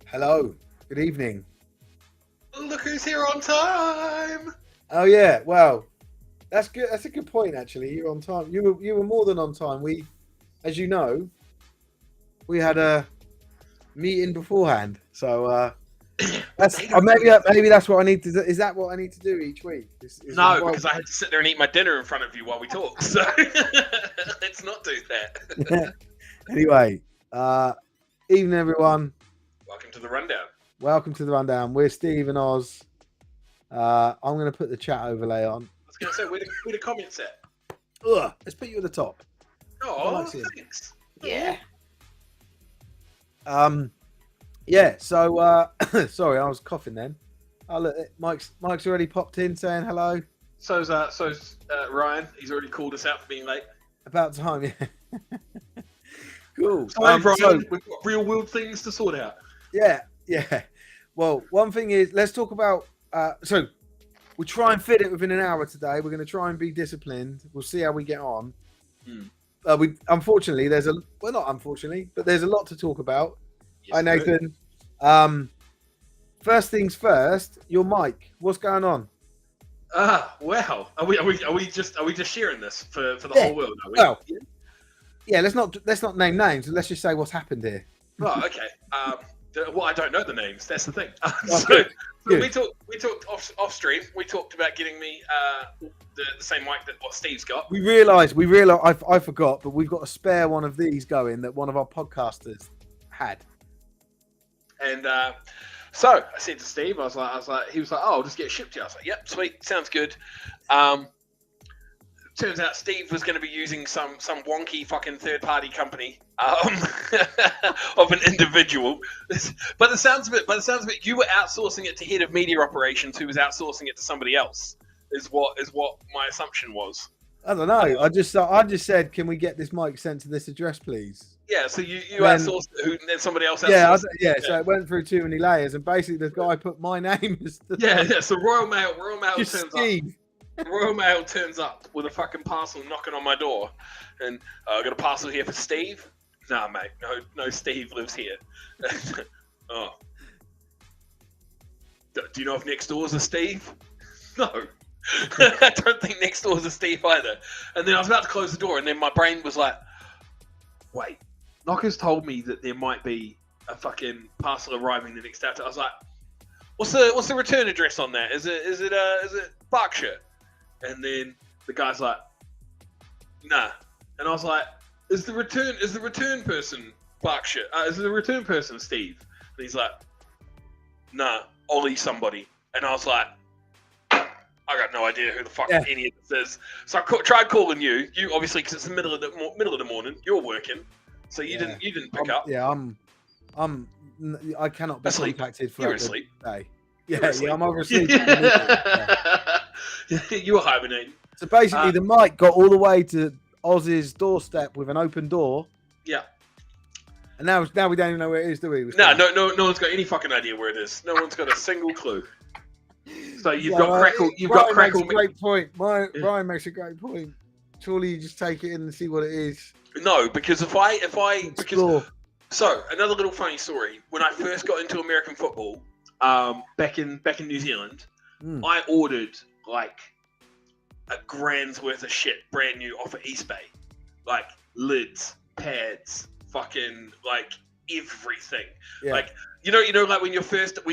Hello, good evening. Look who's here on time. Oh yeah, well, that's good. That's a good point actually. You're on time. You were more than on time. We, as you know, we had a meeting beforehand. So that's maybe that's what I need to do. Is that what I need to do each week? No, because I had to sit there and eat my dinner in front of you while we talk. So let's not do that. Anyway, evening everyone. Welcome to the rundown. Welcome to the rundown. We're Steve and Oz. I'm going to put the chat overlay on. I was going to say, where the comments at? Ugh, let's put you at the top. Oh, thanks. Yeah. Yeah. So, sorry, I was coughing then. Oh look, Mike's already popped in saying hello. So's Ryan. He's already called us out for being late. About time, yeah. Cool. Sorry, Brian. We've got real world things to sort out. Yeah. Well, one thing is, let's talk about. So, we'll try and fit it within an hour today. We're going to try and be disciplined. We'll see how we get on. Unfortunately, there's a lot to talk about. Yes, Hi, Nathan. First things first. Your mic. What's going on? Well, are we just sharing this for the whole world? Are we? Well, yeah. Let's not name names. Let's just say what's happened here. Oh, okay. Well, I don't know the names. That's the thing. Good. We talked off stream. We talked about getting me the same mic that what Steve's got. We realised. I forgot, but we've got a spare one of these going that one of our podcasters had. And so I said to Steve, I was like, he was like, oh, I'll just get it shipped to you. I was like, yep, sweet, sounds good. Turns out Steve was going to be using some wonky fucking third-party company of an individual. By the sounds of it, you were outsourcing it to head of media operations, who was outsourcing it to somebody else. Is what my assumption was. I don't know. I just said, can we get this mic sent to this address, please? Yeah. So you outsourced it, then somebody else outsourced it. Yeah. So it went through too many layers, and basically the guy put my name as the yeah. So Royal Mail just turns Steve. up. Royal Mail turns up with a fucking parcel knocking on my door, and I got a parcel here for Steve. Nah, mate, no, Steve lives here. Oh, do you know if next door's a Steve? No, I don't think next door's a Steve either. And then I was about to close the door, and then my brain was like, "Wait, Knocker's told me that there might be a fucking parcel arriving the next day." I was like, "What's the return address on that? Is it Berkshire?" And then the guy's like, nah. And I was like, is the return person Berkshire? Is the return person Steve? And he's like, nah, Ollie somebody. And I was like, I got no idea who the fuck any of this is. So I tried calling you. You obviously, because it's the middle of the morning, you're working, so you didn't pick up. Yeah, I cannot be contacted for you're asleep. Day. Yeah, I'm oversleep. You were hibernating. So basically, the mic got all the way to Oz's doorstep with an open door. Yeah. And now we don't even know where it is, do we? No one's got any fucking idea where it is. No one's got a single clue. So you've got Crackle. Makes a great point. Brian makes a great point. Surely you just take it in and see what it is. No, because so another little funny story. When I first got into American football, back in New Zealand, I ordered like $1,000's worth of shit brand new off of eBay, like lids, pads, fucking like everything. Yeah. Like you know, like when you're first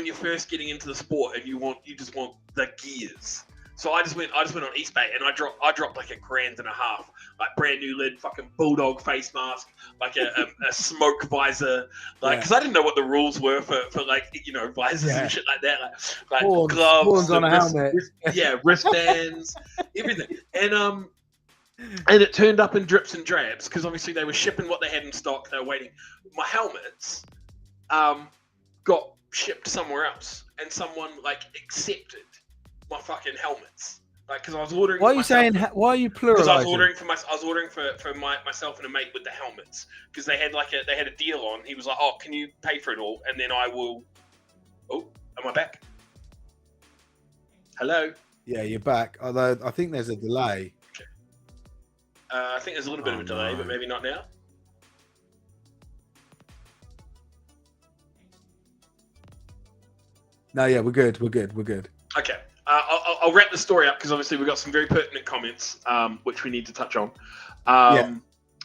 getting into the sport and you just want the gears. So I just went on eBay and I dropped like $1.5 grand, like brand new lid, fucking bulldog face mask, like a smoke visor, like because I didn't know what the rules were for like visors and shit like that, like gloves, on a helmet, wristbands, everything, and it turned up in drips and drabs because obviously they were shipping what they had in stock. They were waiting. My helmets got shipped somewhere else, and someone like accepted my fucking helmets. Like, because I was ordering. Why are you saying? Why are you pluralizing? Because I was ordering for myself and a mate with the helmets. Because they had a deal on. He was like, "Oh, can you pay for it all?" And then I will. Oh, am I back? Hello. Yeah, you're back. Although I think there's a delay. Okay. I think there's a little bit of a delay, but maybe not now. No, yeah, we're good. We're good. Okay. I'll wrap the story up because obviously we've got some very pertinent comments, which we need to touch on. Yeah.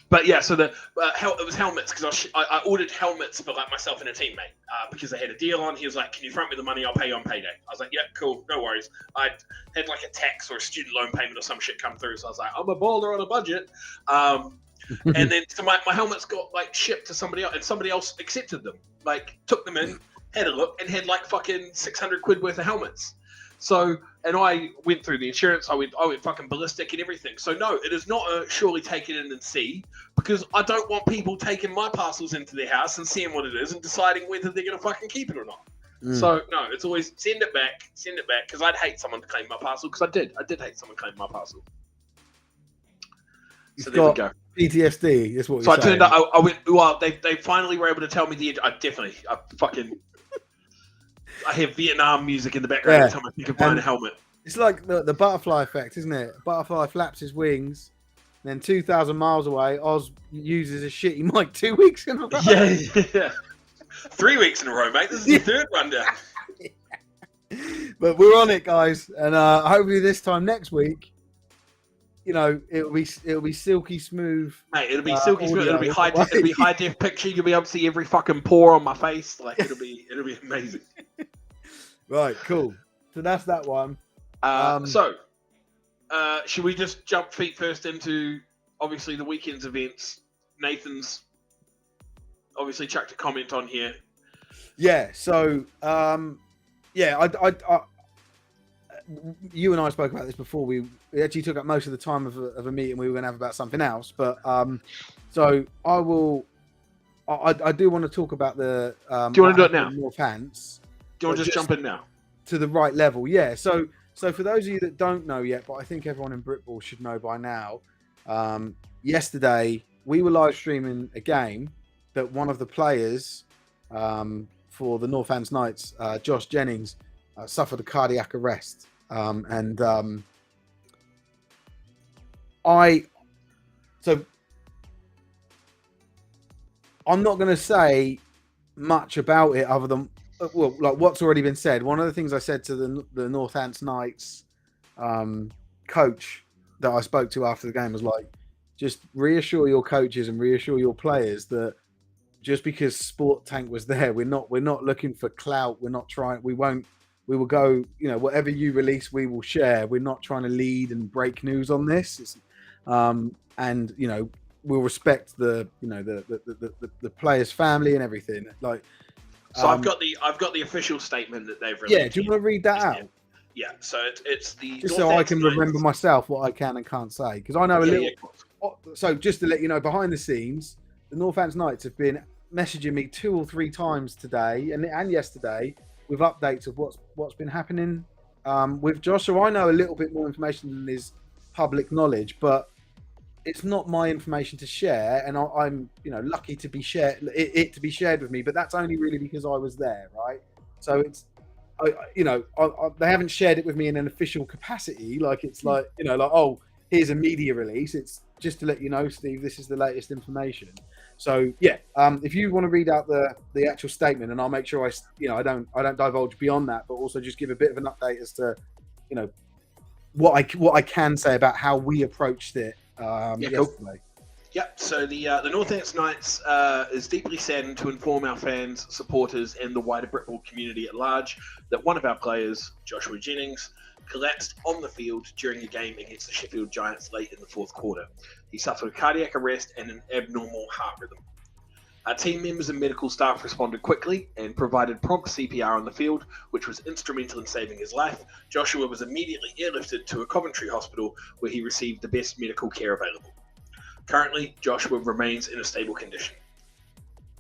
But yeah, so it was helmets because I ordered helmets for like myself and a teammate because they had a deal on. He was like, "Can you front me the money? I'll pay you on payday." I was like, "Yeah, cool, no worries." I had like a tax or a student loan payment or some shit come through, so I was like, "I'm a baller on a budget." And then so my helmets got like shipped to somebody else, and somebody else accepted them, like took them in, had a look, and had like fucking 600 quid worth of helmets. So, and I went through the insurance. I went fucking ballistic and everything. So no, it is not a surely take it in and see, because I don't want people taking my parcels into their house and seeing what it is and deciding whether they're gonna fucking keep it or not. So no, it's always send it back, because I'd hate someone to claim my parcel, because I did hate someone claiming my parcel. So there we go. PTSD is what. So I turned up. I went. Well, they finally were able to tell me the. I hear Vietnam music in the background every time I think of buying a helmet. It's like the butterfly effect, isn't it? Butterfly flaps his wings, then 2,000 miles away, Oz uses a shitty mic 2 weeks in a row. Yeah. 3 weeks in a row, mate. This is the third rundown. But we're on it, guys, and hopefully this time next week, you know, it'll be silky smooth. Mate, it'll be silky smooth. It'll be high def picture. You'll be able to see every fucking pore on my face. Like it'll be amazing. Right, cool. So that's that one. Should we just jump feet first into obviously the weekend's events? Nathan's obviously chucked a comment on here. Yeah. So, yeah, I you and I spoke about this before. We actually took up most of the time of a meeting we were going to have about something else. But so I do want to talk about the. Do you want to do it now? More pants. Do you want to just jump in now? To the right level, yeah. So for those of you that don't know yet, but I think everyone in Britball should know by now. Yesterday we were live streaming a game that one of the players for the Northants Knights, Josh Jennings, suffered a cardiac arrest, and I'm not going to say much about it other than, well, like what's already been said. One of the things I said to the Northants Knights coach that I spoke to after the game was like, just reassure your coaches and reassure your players that just because Sport Tank was there, we're not looking for clout. We will go, you know, whatever you release, we will share. We're not trying to lead and break news on this. And you know, we'll respect the players' family and everything. Like, so I've got the official statement that they've released. Yeah, do you want to read that out? Yeah. So it's the just so I can remember myself what I can and can't say, because I know a little. Yeah. So just to let you know, behind the scenes, the Northants Knights have been messaging me 2 or 3 times today and yesterday with updates of what's been happening with Josh. So I know a little bit more information than is public knowledge, but it's not my information to share, and I'm lucky to be shared to be shared with me. But that's only really because I was there, right? So it's they haven't shared it with me in an official capacity. Like it's like oh, here's a media release. It's just to let you know, Steve, this is the latest information. So yeah, if you want to read out the actual statement, and I'll make sure I don't divulge beyond that, but also just give a bit of an update as to what I can say about how we approached it yesterday. Cool. Yep. So the Northants Knights is deeply saddened to inform our fans, supporters, and the wider Britball community at large that one of our players, Joshua Jennings, collapsed on the field during a game against the Sheffield Giants late in the 4th quarter. He suffered a cardiac arrest and an abnormal heart rhythm. Our team members and medical staff responded quickly and provided prompt CPR on the field, which was instrumental in saving his life. Joshua was immediately airlifted to a Coventry hospital where he received the best medical care available. Currently, Joshua remains in a stable condition.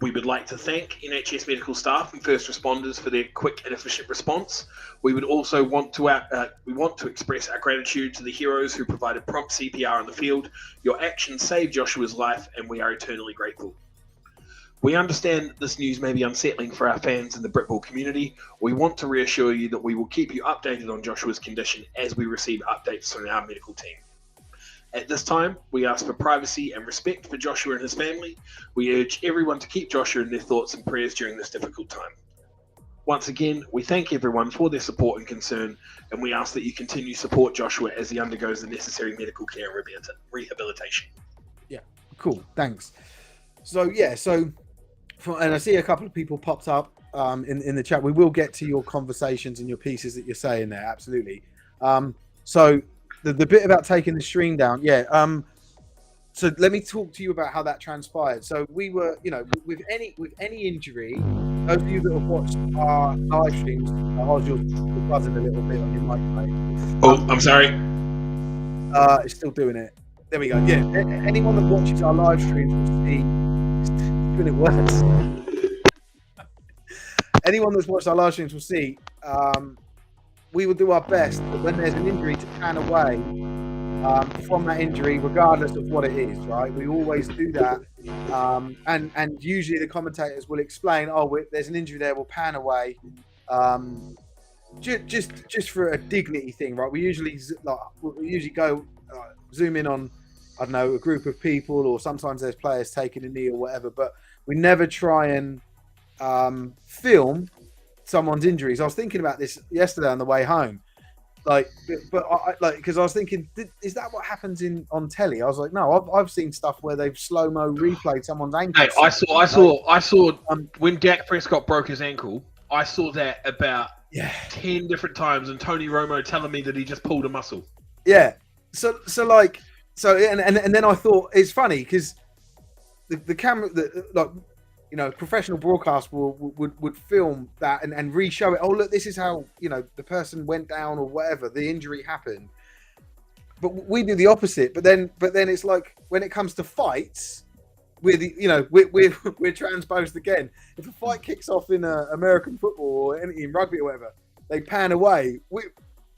We would like to thank NHS medical staff and first responders for their quick and efficient response. We would also want to express our gratitude to the heroes who provided prompt CPR in the field. Your actions saved Joshua's life, and we are eternally grateful. We understand that this news may be unsettling for our fans and the Britball community. We want to reassure you that we will keep you updated on Joshua's condition as we receive updates from our medical team. At this time, we ask for privacy and respect for Joshua and his family. We urge everyone to keep Joshua in their thoughts and prayers during this difficult time. Once again, we thank everyone for their support and concern, and we ask that you continue to support Joshua as he undergoes the necessary medical care and rehabilitation. Yeah, cool. Thanks. So and I see a couple of people popped up in the chat. We will get to your conversations and your pieces that you're saying there. Absolutely. So the bit about taking the stream down. Yeah. So let me talk to you about how that transpired. So we were, with any injury, those of you that have watched our live streams, you're buzzing a little bit on your mic, mate. Oh, I'm sorry. It's still doing it. There we go. Yeah. Anyone that watches our live streams will see. It's doing it worse. Anyone that's watched our live streams will see. We will do our best, but when there's an injury, to pan away from that injury, regardless of what it is, right? We always do that, and usually the commentators will explain, there's an injury there, we'll pan away, just for a dignity thing, right? We usually go zoom in on, I don't know, a group of people, or sometimes there's players taking a knee or whatever, but we never try and film someone's injuries. I was thinking about this yesterday on the way home, because I was thinking, is that what happens on telly? I was like, no, I've seen stuff where they've slow-mo replayed someone's ankle. Hey, I saw when Dak Prescott broke his ankle. I saw that about 10 different times, and Tony Romo telling me that he just pulled a muscle. Yeah. So then I thought it's funny because the camera, professional broadcast would film that and re-show it. Oh, look, this is how, the person went down or whatever, the injury happened. But we do the opposite. But then it's like when it comes to fights, we're transposed again. If a fight kicks off in American football or in rugby or whatever, they pan away.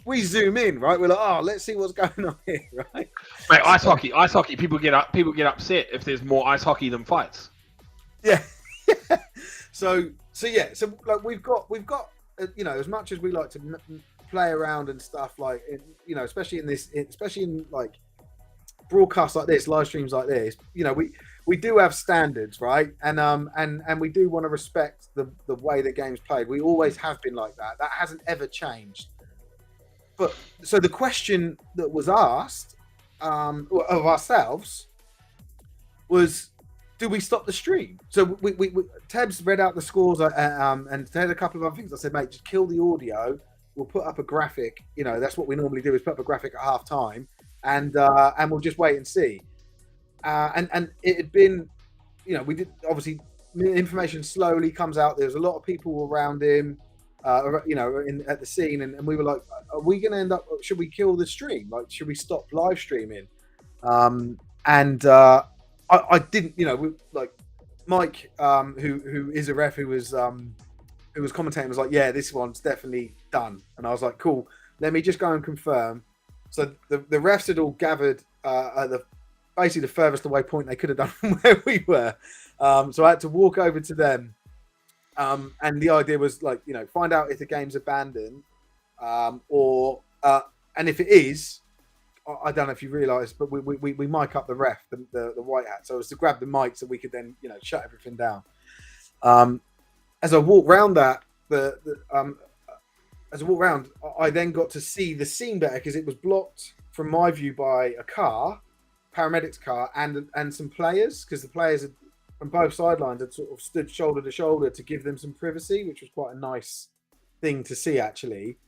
We zoom in, right? We're like, let's see what's going on here, right? Mate, ice hockey. People get upset if there's more ice hockey than fights. Yeah. So like we've got as much as we like to play around and stuff, like especially in like broadcasts like this, live streams like this, we do have standards, right? And we do want to respect the way the game's played. We always have been like that. That hasn't ever changed. But so the question that was asked of ourselves was, do we stop the stream? So we Tebs read out the scores and said a couple of other things. I said, mate, just kill the audio. We'll put up a graphic. That's what we normally do, is put up a graphic at half time, and we'll just wait and see. And it had been, we did, obviously information slowly comes out. There's a lot of people around him, at the scene, and we were like, are we going to end up? Should we kill the stream? Like, should we stop live streaming? I didn't, like Mike, who is a ref, who was commentating, was like, yeah, this one's definitely done. And I was like, cool, let me just go and confirm. So the refs had all gathered at basically the furthest away point they could have done from where we were. So I had to walk over to them. And the idea was like, find out if the game's abandoned, and if it is, I don't know if you realise, but we mic up the ref, the white hat. So it was to grab the mic so we could then, shut everything down. As I walked round I then got to see the scene better because it was blocked from my view by a car, paramedics car, and some players, because the players from both sidelines had sort of stood shoulder to shoulder to give them some privacy, which was quite a nice thing to see, actually.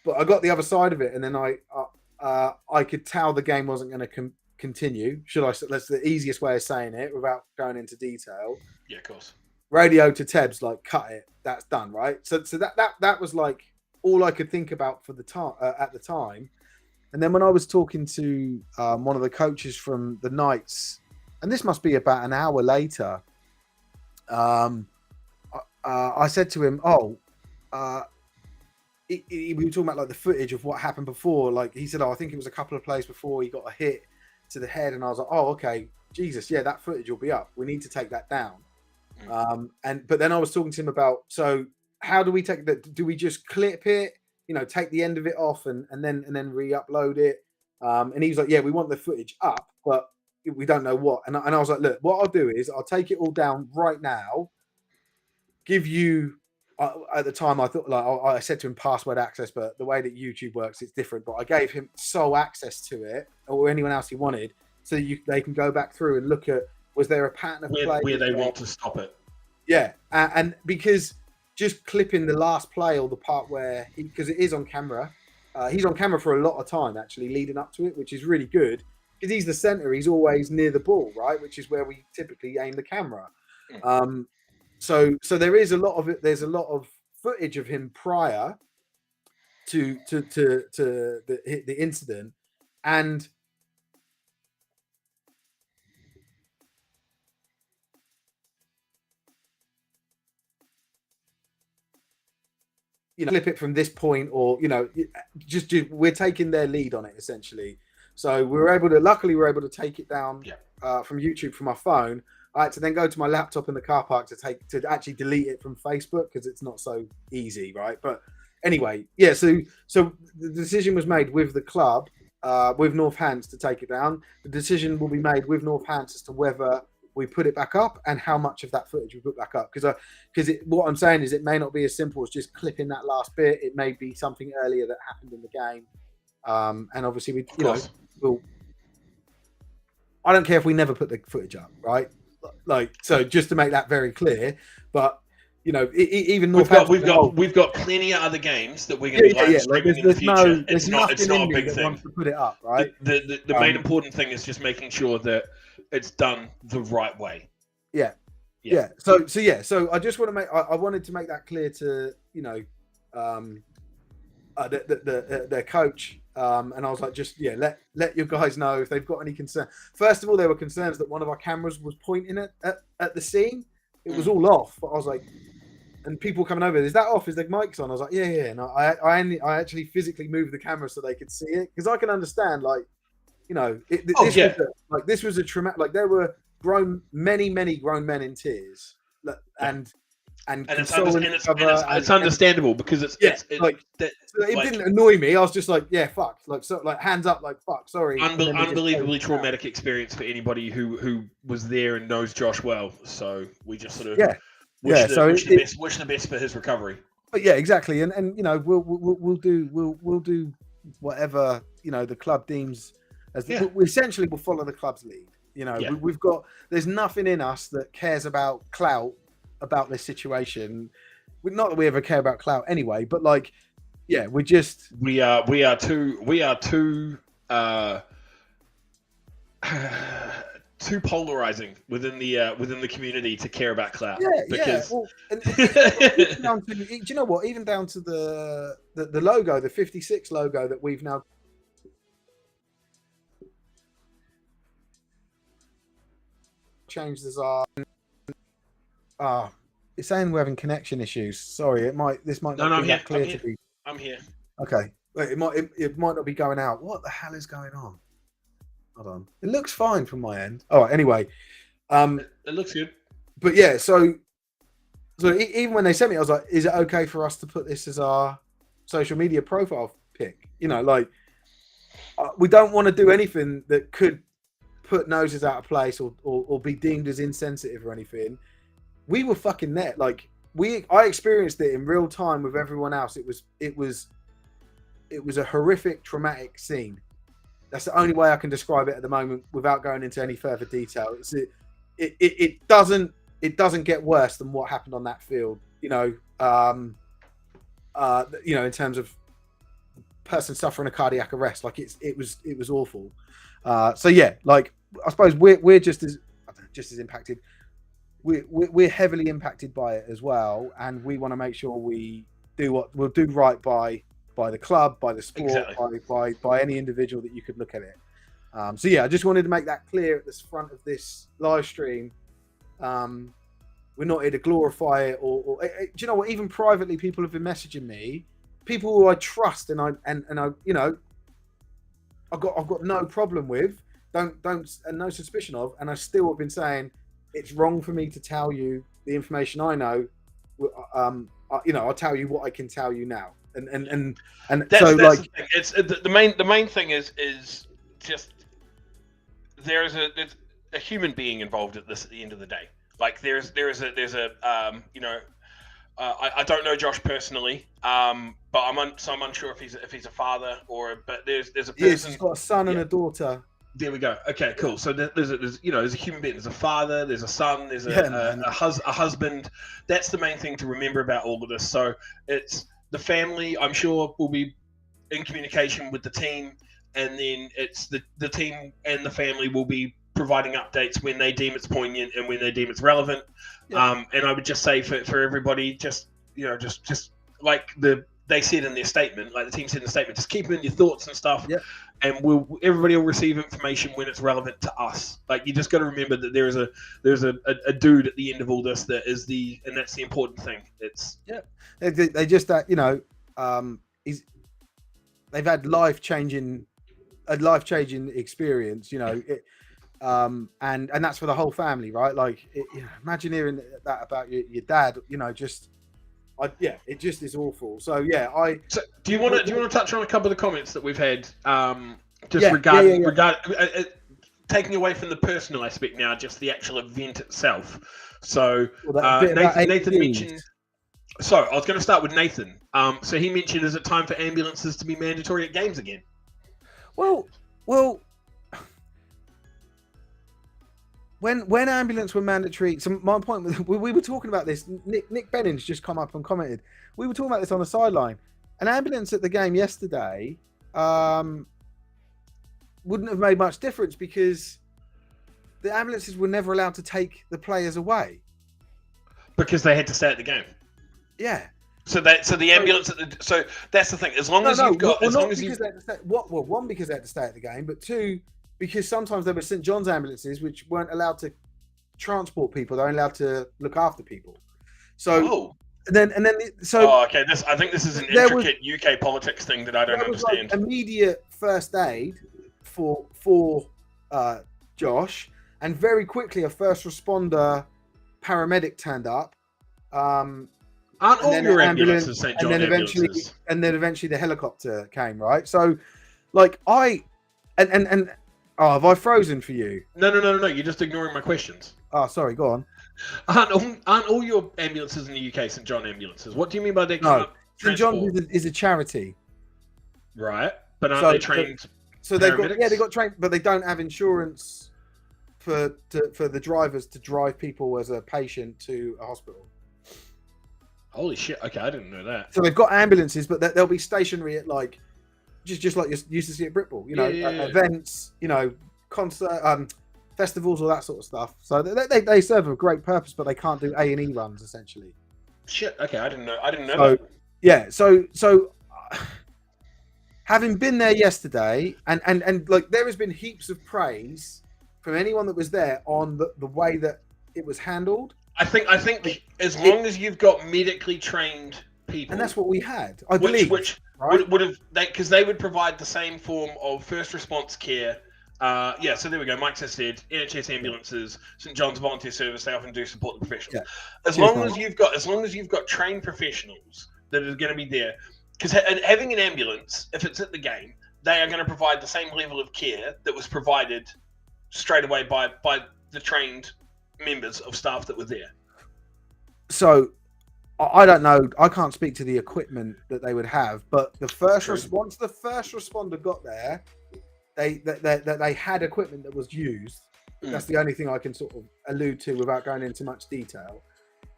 But I got the other side of it, and then I could tell the game wasn't going to continue. That's the easiest way of saying it without going into detail. Yeah, of course. Radio to Tebs, like, cut it. That's done, right? So that was like all I could think about for the time at the time. And then when I was talking to one of the coaches from the Knights, and this must be about an hour later, Um, I said to him, "Oh, we were talking about like the footage of what happened before." Like he said, "Oh, I think it was a couple of plays before he got a hit to the head," and I was like, "Oh, okay, Jesus, yeah, that footage will be up. We need to take that down." But then I was talking to him about, so how do we take that? Do we just clip it? Take the end of it off and then re-upload it? And he was like, "Yeah, we want the footage up, but we don't know what." And I was like, "Look, what I'll do is I'll take it all down right now. Give you." At the time, I thought, like, I said to him password access, but the way that YouTube works, it's different. But I gave him sole access to it, or anyone else he wanted, so they can go back through and look at, was there a pattern of play where they want to stop it. Yeah, and because just clipping the last play or the part where because it is on camera, he's on camera for a lot of time actually leading up to it, which is really good because he's the center. He's always near the ball, right, which is where we typically aim the camera. So there is a lot of it. There's a lot of footage of him prior to the incident, and clip it from this point, or just we're taking their lead on it essentially. So luckily we were able to take it down from YouTube from my phone. I had to then go to my laptop in the car park to actually delete it from Facebook because it's not so easy, right? But anyway, yeah. So the decision was made with the club, with Northants to take it down. The decision will be made with Northants as to whether we put it back up and how much of that footage we put back up. Because what I'm saying is it may not be as simple as just clipping that last bit. It may be something earlier that happened in the game, and obviously I don't care if we never put the footage up, right? Like, so just to make that very clear, but even we've got plenty of other games that we're going to be live streaming in the future. It's not a big thing. Wants to put it up, right? The main important thing is just making sure that it's done the right way. Yeah. So I just want to make. I wanted to make that clear to their coach. And I was like, just let your guys know if they've got any concern. First of all, there were concerns that one of our cameras was pointing at the scene. It was all off, but I was like, and people coming over, is that off? Is the mics on? I was like, yeah. And I actually physically moved the camera so they could see it because I can understand, like, this was a traumatic. Like, there were many grown men in tears, and it's understandable because it didn't annoy me. I was just like, yeah, fuck, like hands up, like fuck, sorry. Unbelievably traumatic experience for anybody who was there and knows Josh well. So we just sort of wish the best for his recovery. But yeah, exactly, and we'll do whatever the club deems as we essentially will follow the club's lead. We've got, there's nothing in us that cares about clout about this situation. Not that we ever care about clout anyway, but like, yeah, we are too too polarizing within the community to care about clout. Do you know what? Even down to the logo, the 56 logo that we've now changed as our. It's saying we're having connection issues. Sorry, this might not be that clear to be. I'm here. Okay, wait, it might not be going out. What the hell is going on? Hold on. It looks fine from my end. All right. Anyway, it looks good. But yeah, so even when they sent me, I was like, "Is it okay for us to put this as our social media profile pic?" We don't want to do anything that could put noses out of place or be deemed as insensitive or anything. We were fucking there. Like, I experienced it in real time with everyone else. It was a horrific, traumatic scene. That's the only way I can describe it at the moment without going into any further detail. It doesn't get worse than what happened on that field. In terms of person suffering a cardiac arrest, like it was awful. So yeah, like, I suppose we're just as impacted. We're heavily impacted by it as well, and we want to make sure we do what we'll do right by the club, by the sport, exactly. by any individual that you could look at it. So yeah, I just wanted to make that clear at the front of this live stream. we're not here to glorify it. Do you know what? Even privately, people have been messaging me, people who I trust and I I've got no problem with, don't and no suspicion of, and I still have been saying it's wrong for me to tell you the information I know. I'll tell you what I can tell you now, and that's the thing. It's the main thing is just there's a human being involved at the end of the day. Like there's a I don't know Josh personally, but I'm unsure if he's a father but there's a person. Yes, he's got a son and a daughter. There we go. Okay, cool. So there's a human being. There's a father. There's a son. There's a husband. That's the main thing to remember about all of this. So it's the family. I'm sure will be in communication with the team, and then it's the team and the family will be providing updates when they deem it's poignant and when they deem it's relevant. Yeah. And I would just say for everybody, just like they said in their statement, like the team said in the statement, just keep in your thoughts and stuff. Yeah. And everybody will receive information when it's relevant to us. Like you just got to remember that there's a dude at the end of all this and that's the important thing. It's they just they've had life-changing experience, and that's for the whole family, right? Like imagine hearing that about your dad, it just is awful. So So do you want to touch on a couple of the comments that we've had, regarding taking away from the personal aspect now, just the actual event itself? So Nathan mentioned. So I was going to start with Nathan. So he mentioned, is it time for ambulances to be mandatory at games again? Well. When ambulance were mandatory, so my point was, we were talking about this. Nick Bennings just come up and commented. We were talking about this on the sideline. An ambulance at the game yesterday wouldn't have made much difference because the ambulances were never allowed to take the players away because they had to stay at the game. Yeah. So the ambulance so that's the thing. As long as you've got, as long as you one, because they had to stay at the game, but two, because sometimes there were St. John's ambulances which weren't allowed to transport people; they're only allowed to look after people. So okay. I think this is an intricate UK politics thing that I don't understand. Like immediate first aid for Josh, and very quickly a first responder paramedic turned up. Aren't all your ambulances St. John ambulances? And then eventually the helicopter came, right? So, like have I frozen for you? No. You're just ignoring my questions. Oh, sorry. Go on. Aren't all your ambulances in the UK St. John ambulances? What do you mean by that? No, St. John is a charity. Right, but aren't they trained? So they got trained, but they don't have insurance for the drivers to drive people as a patient to a hospital. Holy shit! Okay, I didn't know that. So they've got ambulances, but they'll be stationary at like just like you used to see at Britball, events, concert, festivals, all that sort of stuff. So they serve a great purpose, but they can't do A&E runs essentially. Shit. Okay, I didn't know that. Yeah. So having been there yesterday, and like there has been heaps of praise from anyone that was there on the way that it was handled. I think as long as you've got medically trained people, and that's what we had, I believe, which would have because they would provide the same form of first response care. So there we go. Mike has said NHS ambulances, St. John's Volunteer Service, they often do support the professionals. Yeah. As long as you've got trained professionals that are going to be there, because having an ambulance, if it's at the game, they are going to provide the same level of care that was provided straight away by the trained members of staff that were there. So I don't know. I can't speak to the equipment that they would have, but the first once the first responder got there, they had equipment that was used. That's the only thing I can sort of allude to without going into much detail.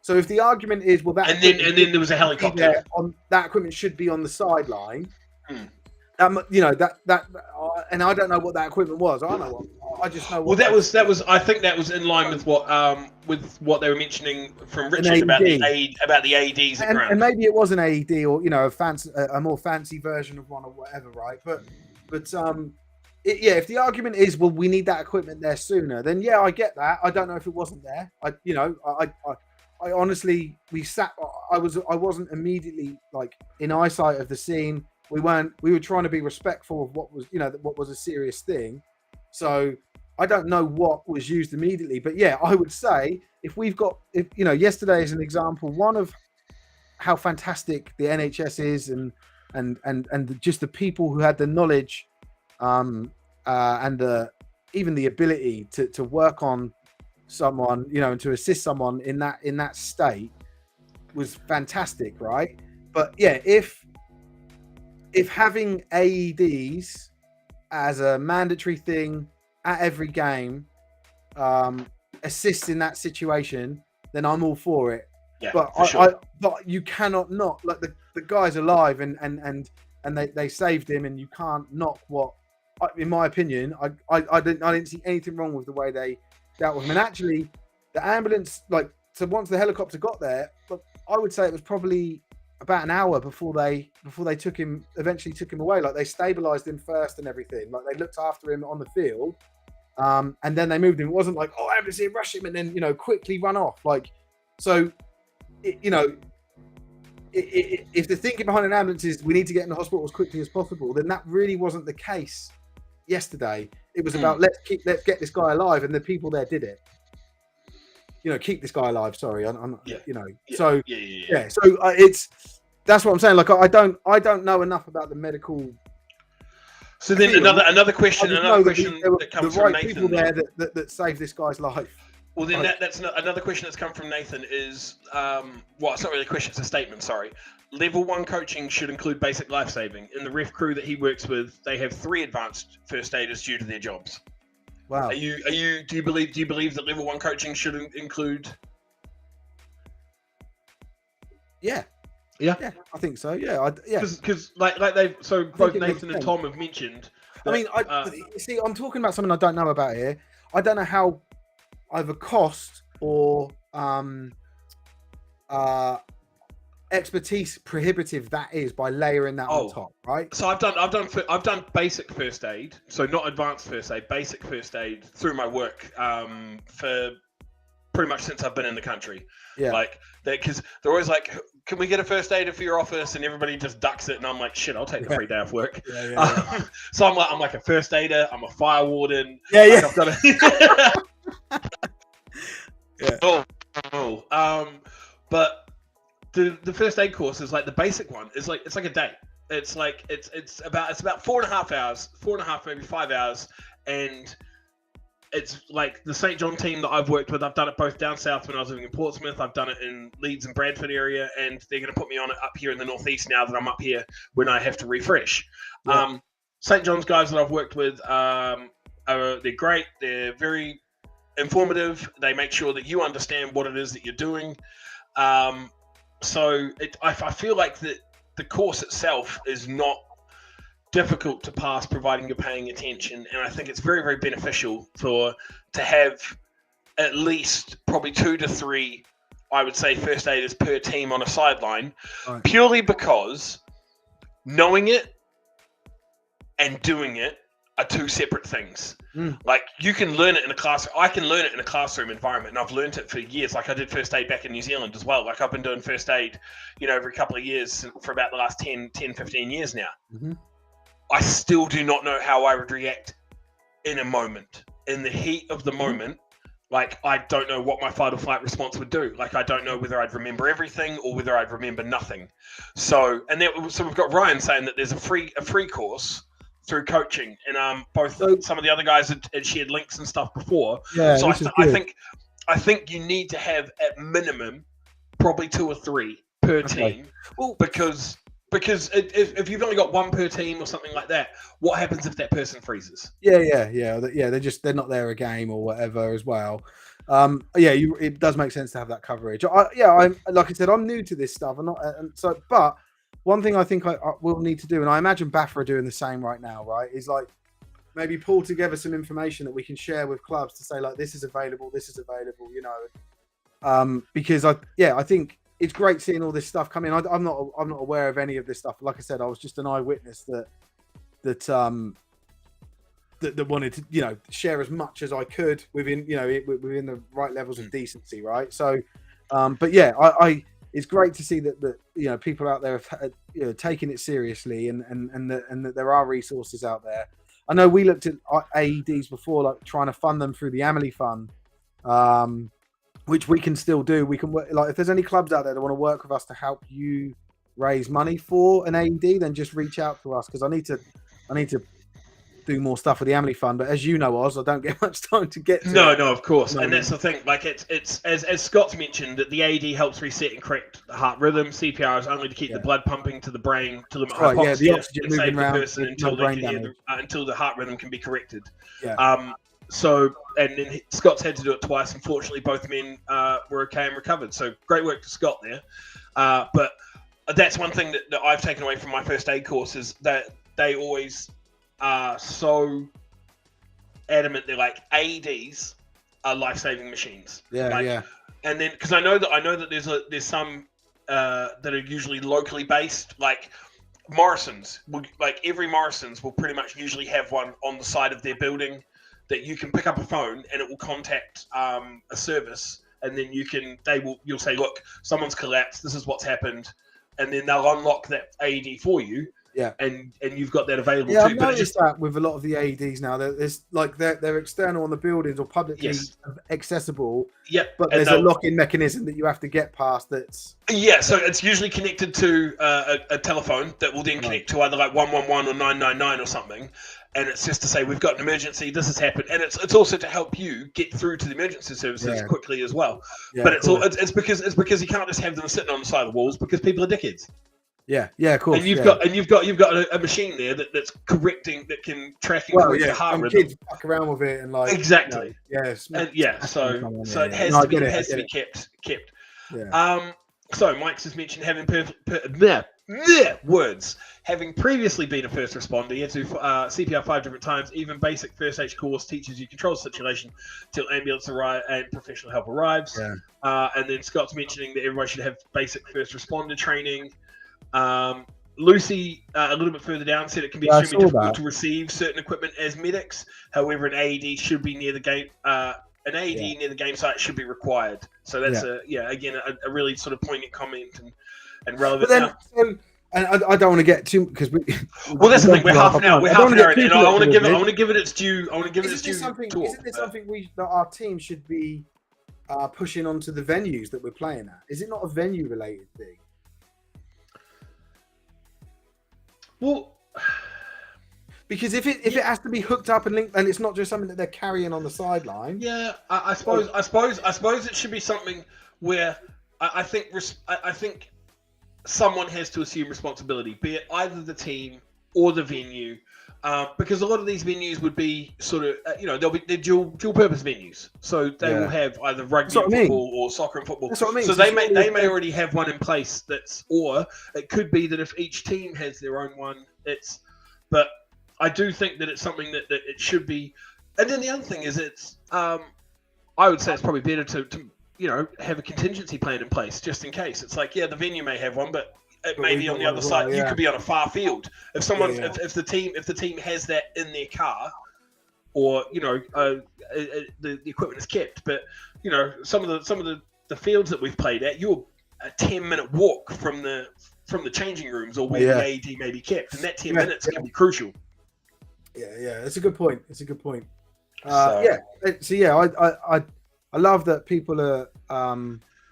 So if the argument is, well, that and then there was a helicopter. That equipment should be on the sideline. And I don't know what that equipment was. I just know. Well, that was. I think that was in line with what they were mentioning from Richard about the AEDs at ground. And maybe it was an AED or a more fancy version of one or whatever, right? But if the argument is, well, we need that equipment there sooner, then yeah, I get that. I don't know if it wasn't there. I I honestly, I wasn't immediately like in eyesight of the scene. We were trying to be respectful of what was, what was a serious thing. So I don't know what was used immediately, but yeah, I would say if yesterday is an example, one of how fantastic the NHS is, and just the people who had the knowledge, and even the ability to work on someone, and to assist someone in that state was fantastic, right? But yeah, if having AEDs as a mandatory thing at every game assists in that situation, then I'm all for it. Yeah, But for sure. but you cannot not, like, the guy's alive, and they saved him, and you can't knock what, in my opinion, I didn't see anything wrong with the way they dealt with him. And actually, the ambulance, so once the helicopter got there, but I would say it was probably about an hour before they eventually took him away. Like, they stabilized him first and everything. Like, they looked after him on the field, and then they moved him. It wasn't like, oh, ambulance here, rush him, and then quickly run off. Like, so if the thinking behind an ambulance is we need to get in the hospital as quickly as possible, then that really wasn't the case yesterday. It was about let's get this guy alive, and the people there did it. Keep this guy alive. Sorry, So that's what I'm saying. Like, I don't know enough about the medical. So then another question that comes from Nathan. People there that saved this guy's life. Well, then that's another question that's come from Nathan is, it's not really a question, it's a statement, sorry. Level 1 coaching should include basic life saving. In the ref crew that he works with, they have 3 advanced first aiders due to their jobs. Wow. Do you believe that level 1 coaching should include? Yeah, I think so. Yeah, because both Nathan and Tom have mentioned that, I'm talking about something I don't know about here. I don't know how either cost or expertise prohibitive that is by layering that on top, right? So I've done basic first aid, so not advanced first aid, basic first aid through my work for pretty much since I've been in the country. Yeah, like because they're always like, can we get a first aider for your office? And everybody just ducks it, and I'm like, shit, I'll take the free day off work. So I'm like a first aider, I'm a fire warden. I've done it. But the first aid course is like the basic one. It's like a day. It's about 4.5 hours, maybe 5 hours, and it's like the St. John team that I've worked with. I've done it both down south when I was living in Portsmouth. I've done it in Leeds and Bradford area, and they're going to put me on it up here in the northeast now that I'm up here when I have to refresh. Yeah. St. John's guys that I've worked with, they're great. They're very informative. They make sure that you understand what it is that you're doing. So I feel like that the course itself is not difficult to pass, providing you're paying attention, and I think it's very, very beneficial to have at least probably 2 to 3, I would say, first aiders per team on a sideline, right. Purely because knowing it and doing it are 2 separate things. Like, you can learn it in a classroom. I can learn it in a classroom environment, and I've learned it for years. Like, I did first aid back in New Zealand as well. Like, I've been doing first aid, every couple of years for about the last 10, 15 years now. Mm-hmm. I still do not know how I would react in a moment. In the heat of the moment, like, I don't know what my fight or flight response would do. Like, I don't know whether I'd remember everything or whether I'd remember nothing. So we've got Ryan saying that there's a free course through coaching, and some of the other guys had shared links and stuff before. Yeah, so I think you need to have at minimum probably 2 or 3 per team. Well, because if you've only got 1 per team or something like that, what happens if that person freezes? Yeah. They're not there a game or whatever as well. It does make sense to have that coverage. I'm like I said, I'm new to this stuff. I'm not, but one thing I think I will need to do, and I imagine BAFRA are doing the same right now, right, is like maybe pull together some information that we can share with clubs to say, like, this is available, because I think it's great seeing all this stuff come in. I'm not aware of any of this stuff. Like I said, I was just an eyewitness that wanted to share as much as I could within the right levels of decency, right? So But yeah, I it's great to see that you know people out there have you know taking it seriously and that there are resources out there. I know we looked at AEDs before, like trying to fund them through the Amelie Fund, which we can still do. We can work, like if there's any clubs out there that want to work with us to help you raise money for an AED, then just reach out to us because I need to do more stuff with the Amelie Fund. But as you know, Oz, I don't get much time to get to No, it. no, of course, and that's the thing. Like it's as Scott's mentioned that the AED helps reset and correct the heart rhythm. CPR is only to keep the blood pumping to the brain to limit hypoxia Yeah, the oxygen and save moving the around person until they can hear until the heart rhythm can be corrected. Yeah. So and then Scott's had to do it twice. Unfortunately, both men were okay and recovered. So great work to Scott there. But that's one thing that I've taken away from my first aid course is that they always are so adamant. They're like AEDs are life-saving machines. Yeah, like, yeah. And then because I know that there's some that are usually locally based, like Morrison's. Like every Morrison's will pretty much usually have one on the side of their building that you can pick up a phone and it will contact a service, and then you'll say, look, someone's collapsed. This is what's happened, and then they'll unlock that AED for you. Yeah, and you've got that available yeah, too. I've noticed that with a lot of the AEDs now, there's like they're external on the buildings or publicly accessible. Yep. But there's a lock-in mechanism that you have to get past. That's so it's usually connected to a telephone that will then connect to either like 111 or 999 or something, and it's just to say we've got an emergency. This has happened, and it's also to help you get through to the emergency services quickly as well. Yeah, but it's because you can't just have them sitting on the side of the walls because people are dickheads. Yeah, of course. And you've got a machine there that's correcting, that can track and correct the heart rhythm. Kids fuck around with it and like exactly. So it has to be kept. Yeah. So Mike's has mentioned having having previously been a first responder, you had to do CPR 5 different times. Even basic first aid course teaches you control the situation till ambulance arrive and professional help arrives. Yeah. And then Scott's mentioning that everyone should have basic first responder training. Lucy, a little bit further down, said it can be extremely difficult to receive certain equipment as medics. However, an AED should be near the game. Near the game site should be required. So that's a really sort of poignant comment and relevant. And I don't want to get too because well, that's the thing. We're half an hour. And I want to give it its due. I want to give it its due. Isn't there something that our team should be pushing onto the venues that we're playing at? Is it not a venue related thing? Well, because if it has to be hooked up and linked, and it's not just something that they're carrying on the sideline. Yeah, I suppose it should be something where I think someone has to assume responsibility, be it either the team or the venue, because a lot of these venues would be sort of they're dual purpose venues, so they will have either rugby and football or soccer and football. That's what I mean. So they may already have one in place. Or it could be that if each team has their own one, but I do think that it's something that it should be. And then the other thing is I would say it's probably better to have a contingency plan in place just in case. It's like, the venue may have one, but it may be on the other side. You could be on a far field. If someone, if the team has that in their car, or the equipment is kept, but some of the fields that we've played at, you're a 10-minute walk from the changing rooms or where the AED may be kept, and that 10 minutes can be crucial. Yeah, it's a good point. I love that people are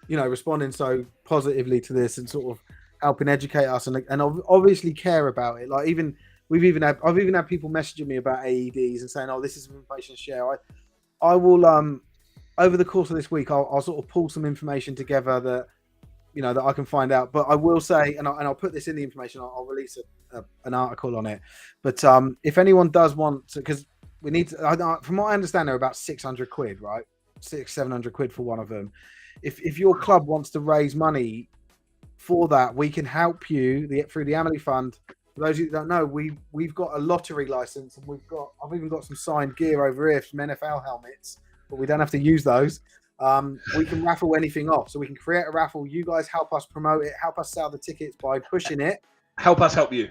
responding so positively to this and sort of helping educate us and obviously care about it. Like I've even had people messaging me about AEDs and saying, "Oh, this is information to share." I will over the course of this week, I'll sort of pull some information together that that I can find out. But I will say, and I'll put this in the information. I'll release an article on it. But if anyone does want to, because we need to, from what I understand, they're about 600 quid, right? 700 quid for one of them. If your club wants to raise money for that, we can help you through the Amelie Fund. For those of you that don't know, we've got a lottery license, and I've even got some signed gear over here, some NFL helmets, but we don't have to use those. We can raffle anything off, so we can create a raffle. You guys help us promote it, help us sell the tickets by pushing it. Help us help you,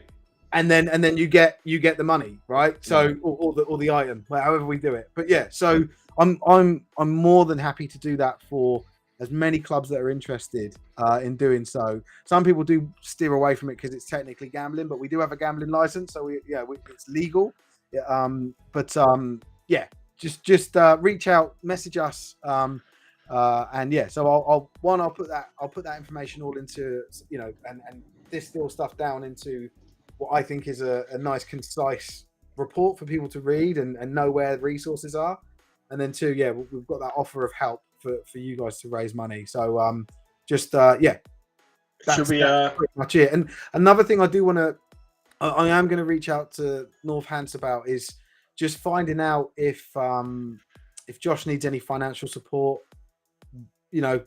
and then you get the money, right? So or the item, however we do it. But so I'm more than happy to do that for as many clubs that are interested in doing so. Some people do steer away from it because it's technically gambling, but we do have a gambling license, so it's legal. Yeah, just reach out, message us, and yeah. So I'll put that information all into and distill stuff down into what I think is a nice, concise report for people to read and know where the resources are. And then two, yeah, we've got that offer of help for you guys to raise money. So that's pretty much it. And another thing I am going to reach out to Northants about is just finding out if Josh needs any financial support. I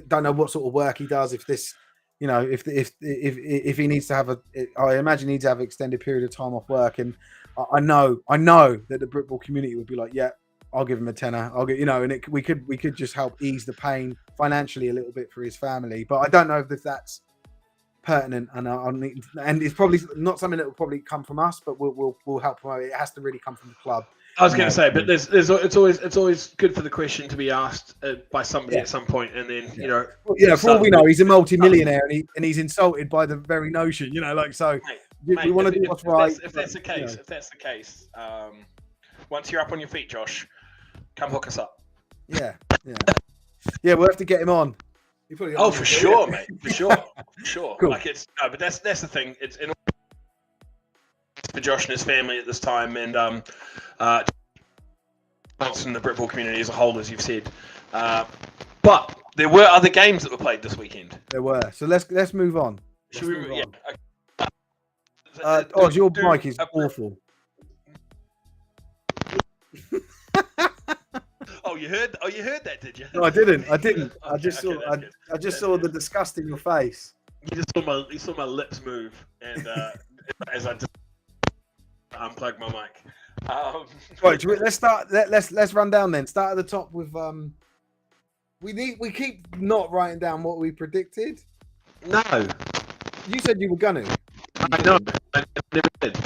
don't know what sort of work he does. If this, if he needs to have I imagine he needs to have an extended period of time off work. And I know that the Britball community would be like, yeah, I'll give him a tenner. I'll get, and we could just help ease the pain financially a little bit for his family. But I don't know if that's pertinent, and it's probably not something that will probably come from us, but we'll help promote it. It has to really come from the club. I was going to say, but it's always good for the question to be asked by somebody at some point, and then for all we know, he's a multi-millionaire, and he's insulted by the very notion, so. Mate, we want to do what's right. If that's the case, once you're up on your feet, Josh, come hook us up. Yeah, we'll have to get him on. For sure, mate. For sure. Cool. But that's the thing. It's for Josh and his family at this time, and and the Britball community as a whole, as you've said. But there were other games that were played this weekend. There were. So let's move on. Should we? Yeah. Your mic is awful. You heard that, did you? No, I didn't. I just saw the disgust in your face. You saw my lips move, and as I just unplugged my mic. Right, let's start. Let's run down then. Start at the top with we keep not writing down what we predicted. No, you said you were gonna. I know. I never did.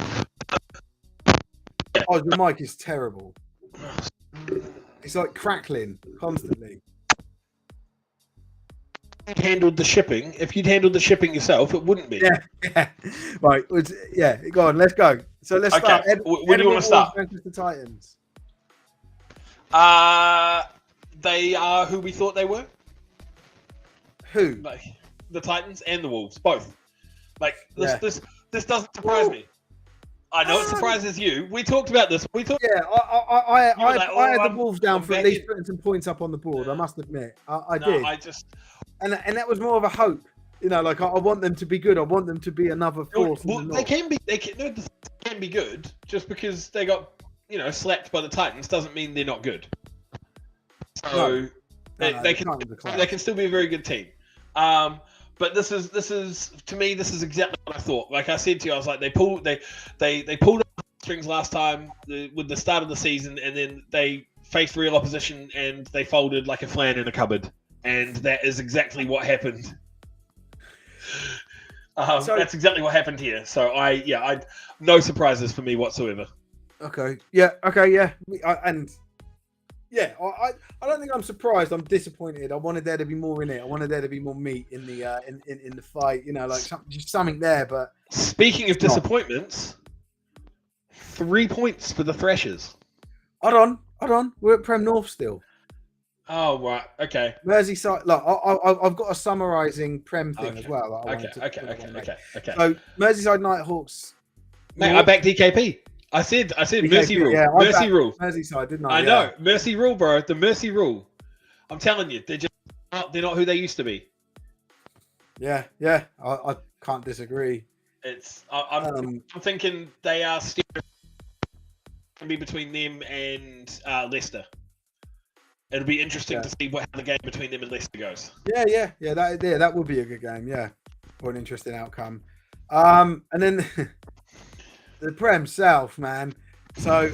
Oh, your mic is terrible. It's like crackling constantly. Handled the shipping. If you'd handled the shipping yourself, it wouldn't be. Yeah. Right. Go on. Let's go. So let's start. Where do you want to start? Manchester Titans. They are who we thought they were. Who? Like the Titans and the Wolves, both. This doesn't surprise me. I know it surprises you. We talked about this. Yeah, I had the Wolves down for at least putting some points up on the board. I must admit, I did. And that was more of a hope. I want them to be good. I want them to be another force. Well, they can be. They can be good. Just because they got slapped by the Titans doesn't mean they're not good. So they can still be a very good team. But this is to me, this is exactly what I thought. Like I said to you, I was like, they pulled up strings last time with the start of the season, and then they faced real opposition and they folded like a flan in a cupboard, and that is exactly what happened. That's exactly what happened here. So I no surprises for me whatsoever. Okay. Yeah. I don't think I'm surprised. I'm disappointed. I wanted there to be more in it. I wanted there to be more meat in the in the fight. Just something there. But speaking of disappointments, 3 points for the Thrashers. Hold on. We're at Prem North still. Oh right, okay. Merseyside. Look, I've got a summarising Prem thing as well. Okay. So Merseyside Nighthawks. Mate, I backed DKP. I said DKP, Mercy rule. Yeah, Mercy rule. Merseyside, didn't I? I know. Mercy rule, bro. The Mercy rule. I'm telling you, they're not who they used to be. Yeah. I can't disagree. I'm thinking they are still going to be between them and Leicester. It'll be interesting to see how the game between them and Leicester goes. Yeah. That would be a good game. Yeah, or an interesting outcome. And then. The Prem South, man. So,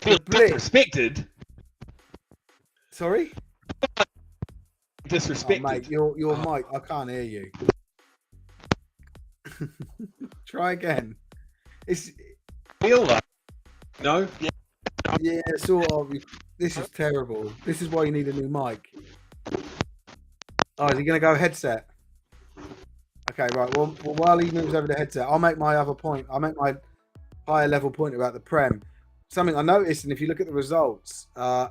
disrespected. Sorry? Disrespected. Oh, mate, your mic, I can't hear you. Try again. It's feel like no. Yeah, sort of. This is terrible. This is why you need a new mic. Oh, is he going to go headset? Okay, right. Well, while he moves over to headset, I'll make my other point. I'll make my higher level point about the Prem. Something I noticed, and if you look at the results, the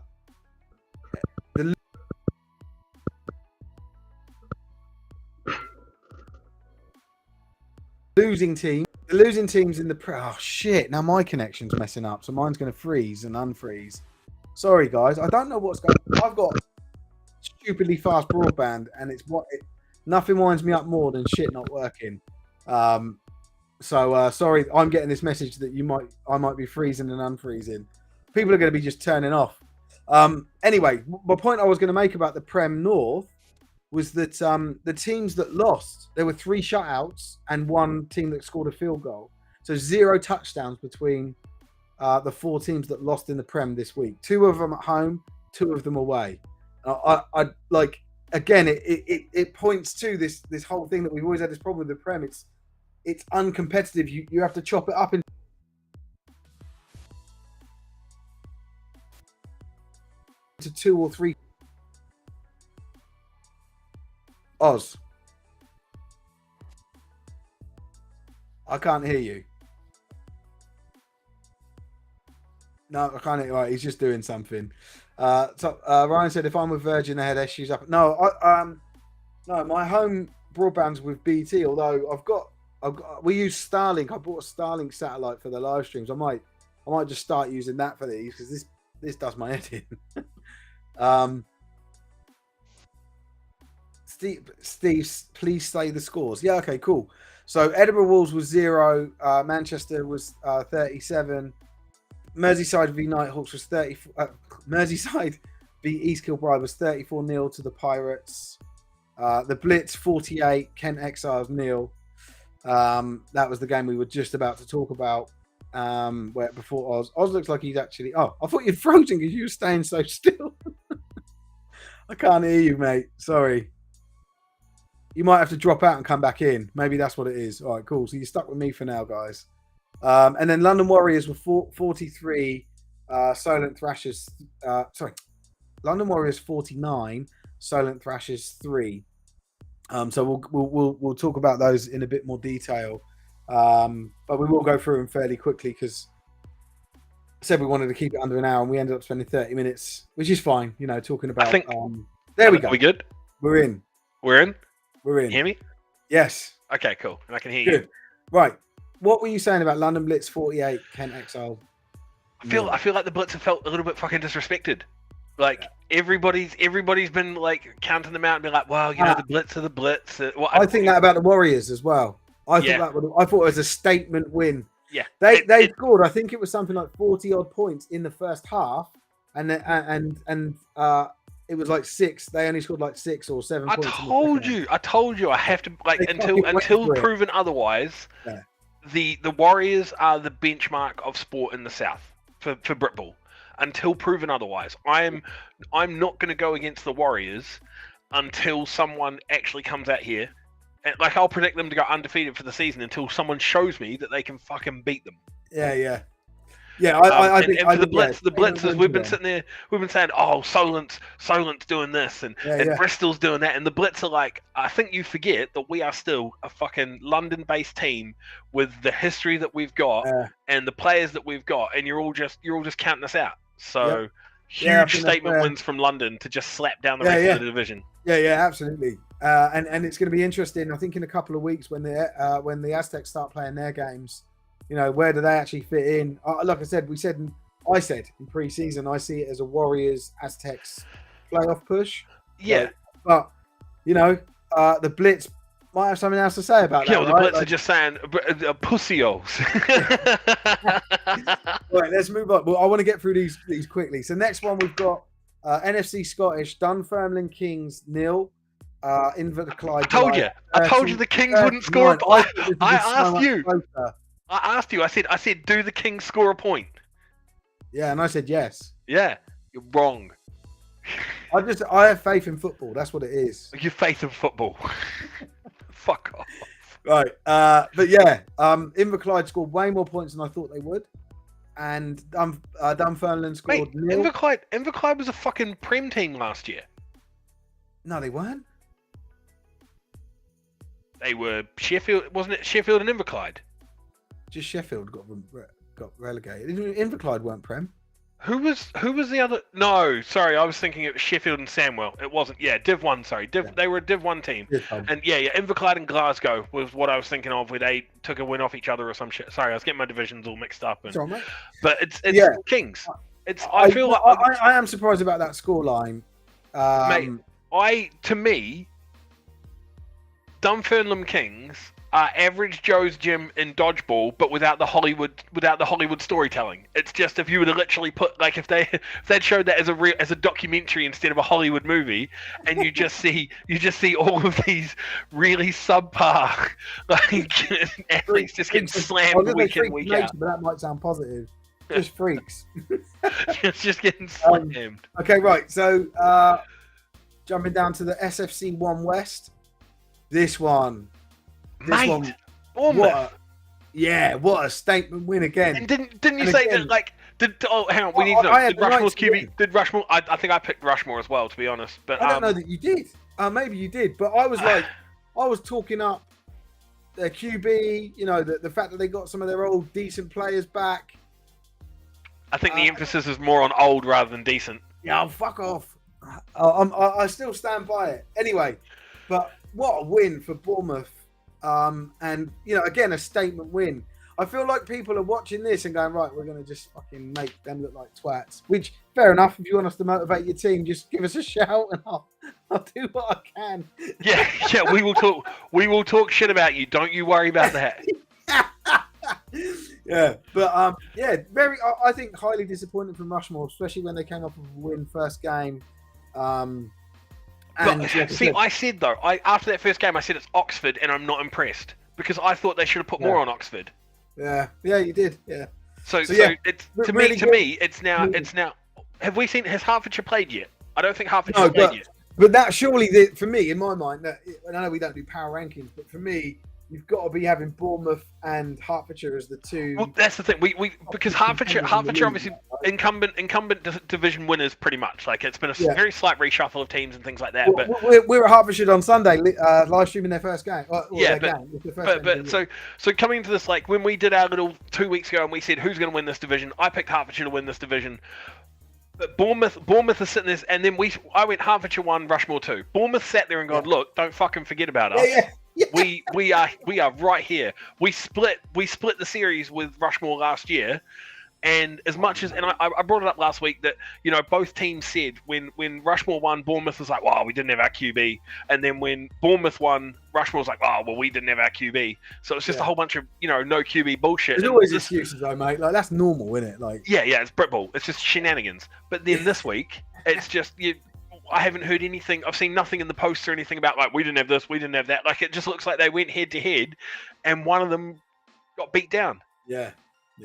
losing teams in the Prem. Oh shit! Now my connection's messing up, so mine's going to freeze and unfreeze. Sorry, guys. I don't know what's going on. I've got stupidly fast broadband, and nothing winds me up more than shit not working. So sorry, I'm getting this message that I might be freezing and unfreezing. People are going to be just turning off. Anyway, my point I was going to make about the Prem North was that the teams that lost, there were 3 shutouts and 1 team that scored a field goal. So 0 touchdowns between the 4 teams that lost in the Prem this week. 2 of them at home, 2 of them away. I like, again, it points to this whole thing that we've always had this problem with the Prem. It's uncompetitive. You have to chop it up into 2 or 3. Oz, I can't hear you. No, I can't hear. Right, he's just doing something. Ryan said, if I'm with Virgin, I had issues up. No, no, my home broadband's with BT. Although we use Starlink. I bought a Starlink satellite for the live streams. I might just start using that for these because this does my head in. Steve, please say the scores. Yeah, okay, cool. So Edinburgh Wolves was 0. Manchester was 37. Merseyside v Nighthawks was 30. Merseyside v East Kilbride was 34-0 to the Pirates. The Blitz 48. Kent Exiles 0. That was the game we were just about to talk about. Where before Oz looks like he's actually. Oh, I thought you'd frozen because you were staying so still. I can't hear you, mate. Sorry. You might have to drop out and come back in. Maybe that's what it is. All right, cool. So you're stuck with me for now, guys. And then London Warriors were 43. Solent Thrashers. London Warriors 49. Solent Thrashers 3. So we'll talk about those in a bit more detail. But we will go through them fairly quickly because I said we wanted to keep it under an hour, and we ended up spending 30 minutes, which is fine. You know, talking about. There we go. Are we good? We're in. We're in. We're in. Hear me? Yes. Okay, cool. And I can hear Good. you. Right. What were you saying about London Blitz 48, Kent Exile? I feel like the Blitz have felt a little bit fucking disrespected. Like everybody's been like counting them out and be like, "Wow, you know, the Blitz are the Blitz." I think that about the Warriors as well. I thought it was a statement win. Yeah, they scored. I think it was something like 40 odd points in the first half, and it was like 6. They only scored like 6 or 7 points. I told you. I have to like until proven otherwise. Yeah. The Warriors are the benchmark of sport in the South for Britball. Until proven otherwise, I'm not going to go against the Warriors until someone actually comes out here. And, like, I'll predict them to go undefeated for the season until someone shows me that they can fucking beat them. Yeah. I think the Blitzers, we've been sitting there, we've been saying, "Oh, Solent's doing this, and Bristol's doing that," and the Blitz are like, I think you forget that we are still a fucking London-based team with the history that we've got and the players that we've got, and you're all just counting us out. So huge statement wins from London to just slap down the rest of the division. Yeah, absolutely. And it's going to be interesting. I think in a couple of weeks when the Aztecs start playing their games. You know, where do they actually fit in? Like I said in pre-season, I see it as a Warriors Aztecs playoff push. Yeah, but you know, the Blitz might have something else to say about that. The Blitz are just saying pussios. Right, let's move on. Well, I want to get through these quickly. So next one we've got NFC Scottish Dunfermline Kings 0. Inverclyde. I told you the Kings wouldn't score. I asked you. I said, do the Kings score a point? Yeah, and I said yes. Yeah, you're wrong. I have faith in football. That's what it is. Your faith in football. Fuck off. Right. But yeah, Inverclyde scored way more points than I thought they would, and Dunfermline scored. Inverclyde was a fucking Prem team last year. No, they weren't. They were Sheffield, wasn't it? Sheffield and Inverclyde. Just Sheffield got relegated. Inverclyde weren't Prem. Who was the other? No, sorry, I was thinking it was Sheffield and Sandwell. It wasn't. Yeah, Div 1. Sorry, They were a Div 1 team. And yeah, Inverclyde and Glasgow was what I was thinking of, where they took a win off each other or some shit. Sorry, I was getting my divisions all mixed up. And, Sorry, mate. But it's Kings. I feel like I am surprised about that scoreline. Mate, to me, Dunfermline Kings are average Joe's Gym in dodgeball, but without the Hollywood storytelling. It's just if you were to literally put, like, if they'd showed that as a documentary instead of a Hollywood movie, and you just see all of these really subpar athletes just getting slammed week in, week out. But that might sound positive. Just freaks. just getting slammed. Okay, right. So jumping down to the SFC 1 West. This one, Bournemouth. What a statement win again. And didn't you say that, like, hang on, we need to know. Did Rushmore's QB, did Rushmore, I think I picked Rushmore as well, to be honest. But I don't know that you did. Maybe you did, but I was like, I was talking up their QB, you know, the fact that they got some of their old decent players back. I think the emphasis is more on old rather than decent. Yeah, fuck off. I still stand by it. Anyway, but what a win for Bournemouth. And, you know, again, a statement win. I feel like people are watching this and going, right, we're going to just fucking make them look like twats. Which, fair enough. If you want us to motivate your team, just give us a shout and I'll do what I can. Yeah, we will talk shit about you. Don't you worry about that. Yeah, but very. I think highly disappointed from Rushmore, especially when they came up with a win first game. I said though, after that first game, I said it's Oxford, and I'm not impressed because I thought they should have put more on Oxford. Yeah, you did. Yeah. So it's to me, it's now. Have we seen? Has Hertfordshire played yet? I don't think Hertfordshire played yet. But that surely, for me, in my mind, I know we don't do power rankings, but for me, you've got to be having Bournemouth and Hertfordshire as the two. Well, that's the thing. We because Hertfordshire obviously incumbent division winners pretty much. Like it's been a very slight reshuffle of teams and things like that. Well, but we're at Hertfordshire on Sunday, live streaming their first game. So coming into this, like when we did our little 2 weeks ago and we said who's going to win this division, I picked Hertfordshire to win this division. But Bournemouth is sitting there, and then I went Hertfordshire 1, Rushmore 2. Bournemouth sat there and gone, look, don't fucking forget about us. Yeah. We are right here. We split the series with Rushmore last year, and as much as I brought it up last week that, you know, both teams said when Rushmore won, Bournemouth was like, wow, we didn't have our QB, and then when Bournemouth won, Rushmore was like, oh, well, we didn't have our QB. So it's just a whole bunch of, you know, no QB bullshit. There's always excuses though, mate. Like that's normal, isn't it? Like yeah, it's Britball. It's just shenanigans. But then this week, it's just I haven't heard anything. I've seen nothing in the posts or anything about like we didn't have this, we didn't have that. Like it just looks like they went head to head, and one of them got beat down. Yeah.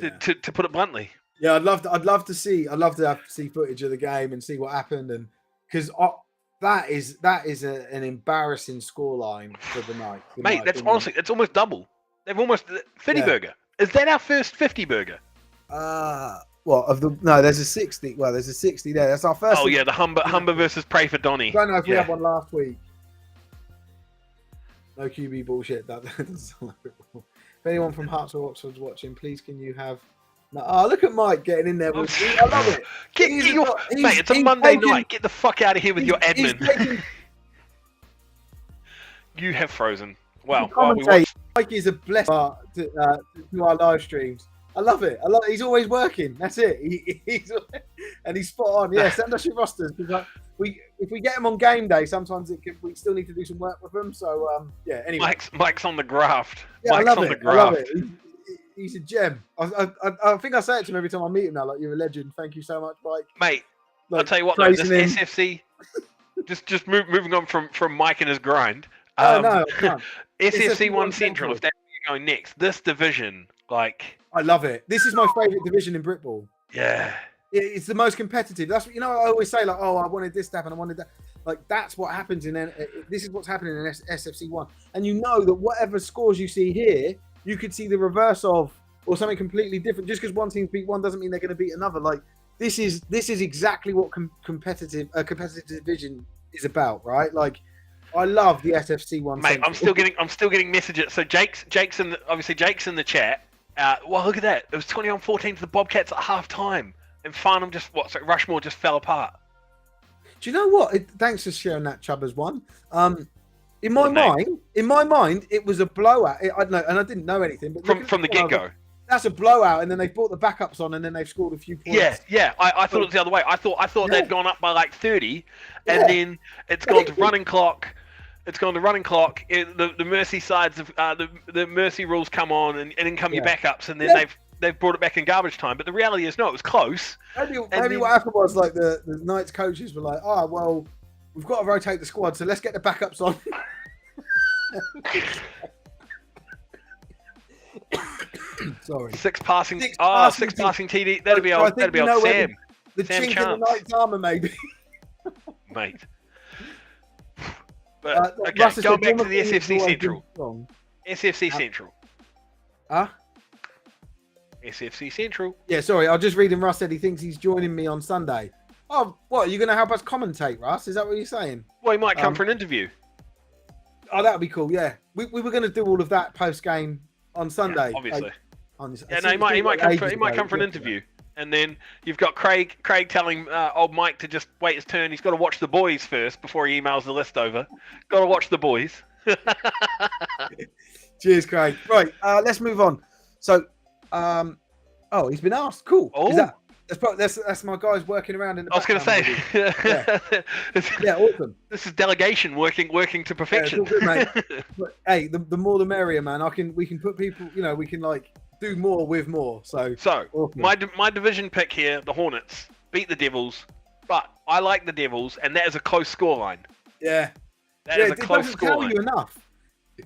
To put it bluntly. Yeah, I'd love to see footage of the game and see what happened, and because that is an embarrassing scoreline for the night. Mate, that's honestly, it's almost double. They've almost 50 burger. Is that our first 50 burger? There's a 60. Well, there's a 60 there. That's our first. Oh yeah, the Humber versus Pray for Donny. I don't know if we had one last week. No QB bullshit. That doesn't sound like it. If anyone from Hearts or Oxford's watching, please can you have? Oh, look at Mike getting in there with me. I love it. Mate, it's a Monday night. Get the fuck out of here with your admin. You have frozen. Wow. Mike is a blessing to our live streams. I love it. He's always working. That's it. He's spot on. Yeah, send us your rosters because if we get him on game day, sometimes we still need to do some work with him. So anyway, Mike's on the graft. Yeah, I love it. He's a gem. I think I say it to him every time I meet him now. Like, you're a legend. Thank you so much, Mike. Mate, I'll tell you what, though, this SFC, just moving on from Mike and his grind. SFC 1 Central, if that's where you're going next, this division, like... I love it. This is my favourite division in Britball. Yeah. It's the most competitive. That's what, I always say, like, oh, I wanted this to happen, I wanted that. Like, that's what happens this is what's happening in SFC 1. And you know that whatever scores you see here, you could see the reverse of, or something completely different. Just because one team beat one doesn't mean they're going to beat another. Like this is exactly what competitive division is about, right? Like I love the SFC one. Mate, I'm still getting messages. So Jake's in the chat. Well, look at that. It was 21-14 to the Bobcats at half time, and Farnham Rushmore just fell apart. Do you know what? Thanks for sharing that, Chubbers one. In my mind, it was a blowout. I don't know, and I didn't know anything. But From the get-go. That's a blowout, and then they brought the backups on, and then they've scored a few points. Yeah. I thought it was the other way. I thought they'd gone up by like 30, and then it's gone to running clock. It's gone to running clock. The Mercy sides of the Mercy rules come on, and then come your backups, and then they've brought it back in garbage time. But the reality is, no, it was close. Maybe what happened was like the Knights coaches were like, oh well, we've got to rotate the squad, so let's get the backups on. Sorry. Six passing TD. That'll be old Sam. The Sam chink Chance. in the Knights armour, maybe. Mate. But okay, going back to the SFC Central. SFC Central. Huh? SFC Central. Yeah, sorry. I was just reading Russ said he thinks he's joining me on Sunday. Oh, what? Are you going to help us commentate, Russ? Is that what you're saying? Well, he might come for an interview. Oh, that would be cool, yeah. We were going to do all of that post-game on Sunday. Yeah, obviously. He might come for an interview. And then you've got Craig telling old Mike to just wait his turn. He's got to watch the boys first before he emails the list over. Got to watch the boys. Cheers, Craig. Right, let's move on. So, he's been asked. Cool. Oh. That's my guys working around in the I was going to say. Yeah, awesome. This is delegation working to perfection. Good, mate. But, hey, the more the merrier, man. We can put people, we can like do more with more. So awesome. my division pick here, the Hornets, beat the Devils, but I like the Devils, and that is a close scoreline. Yeah. That is a close scoreline. It doesn't tell you enough.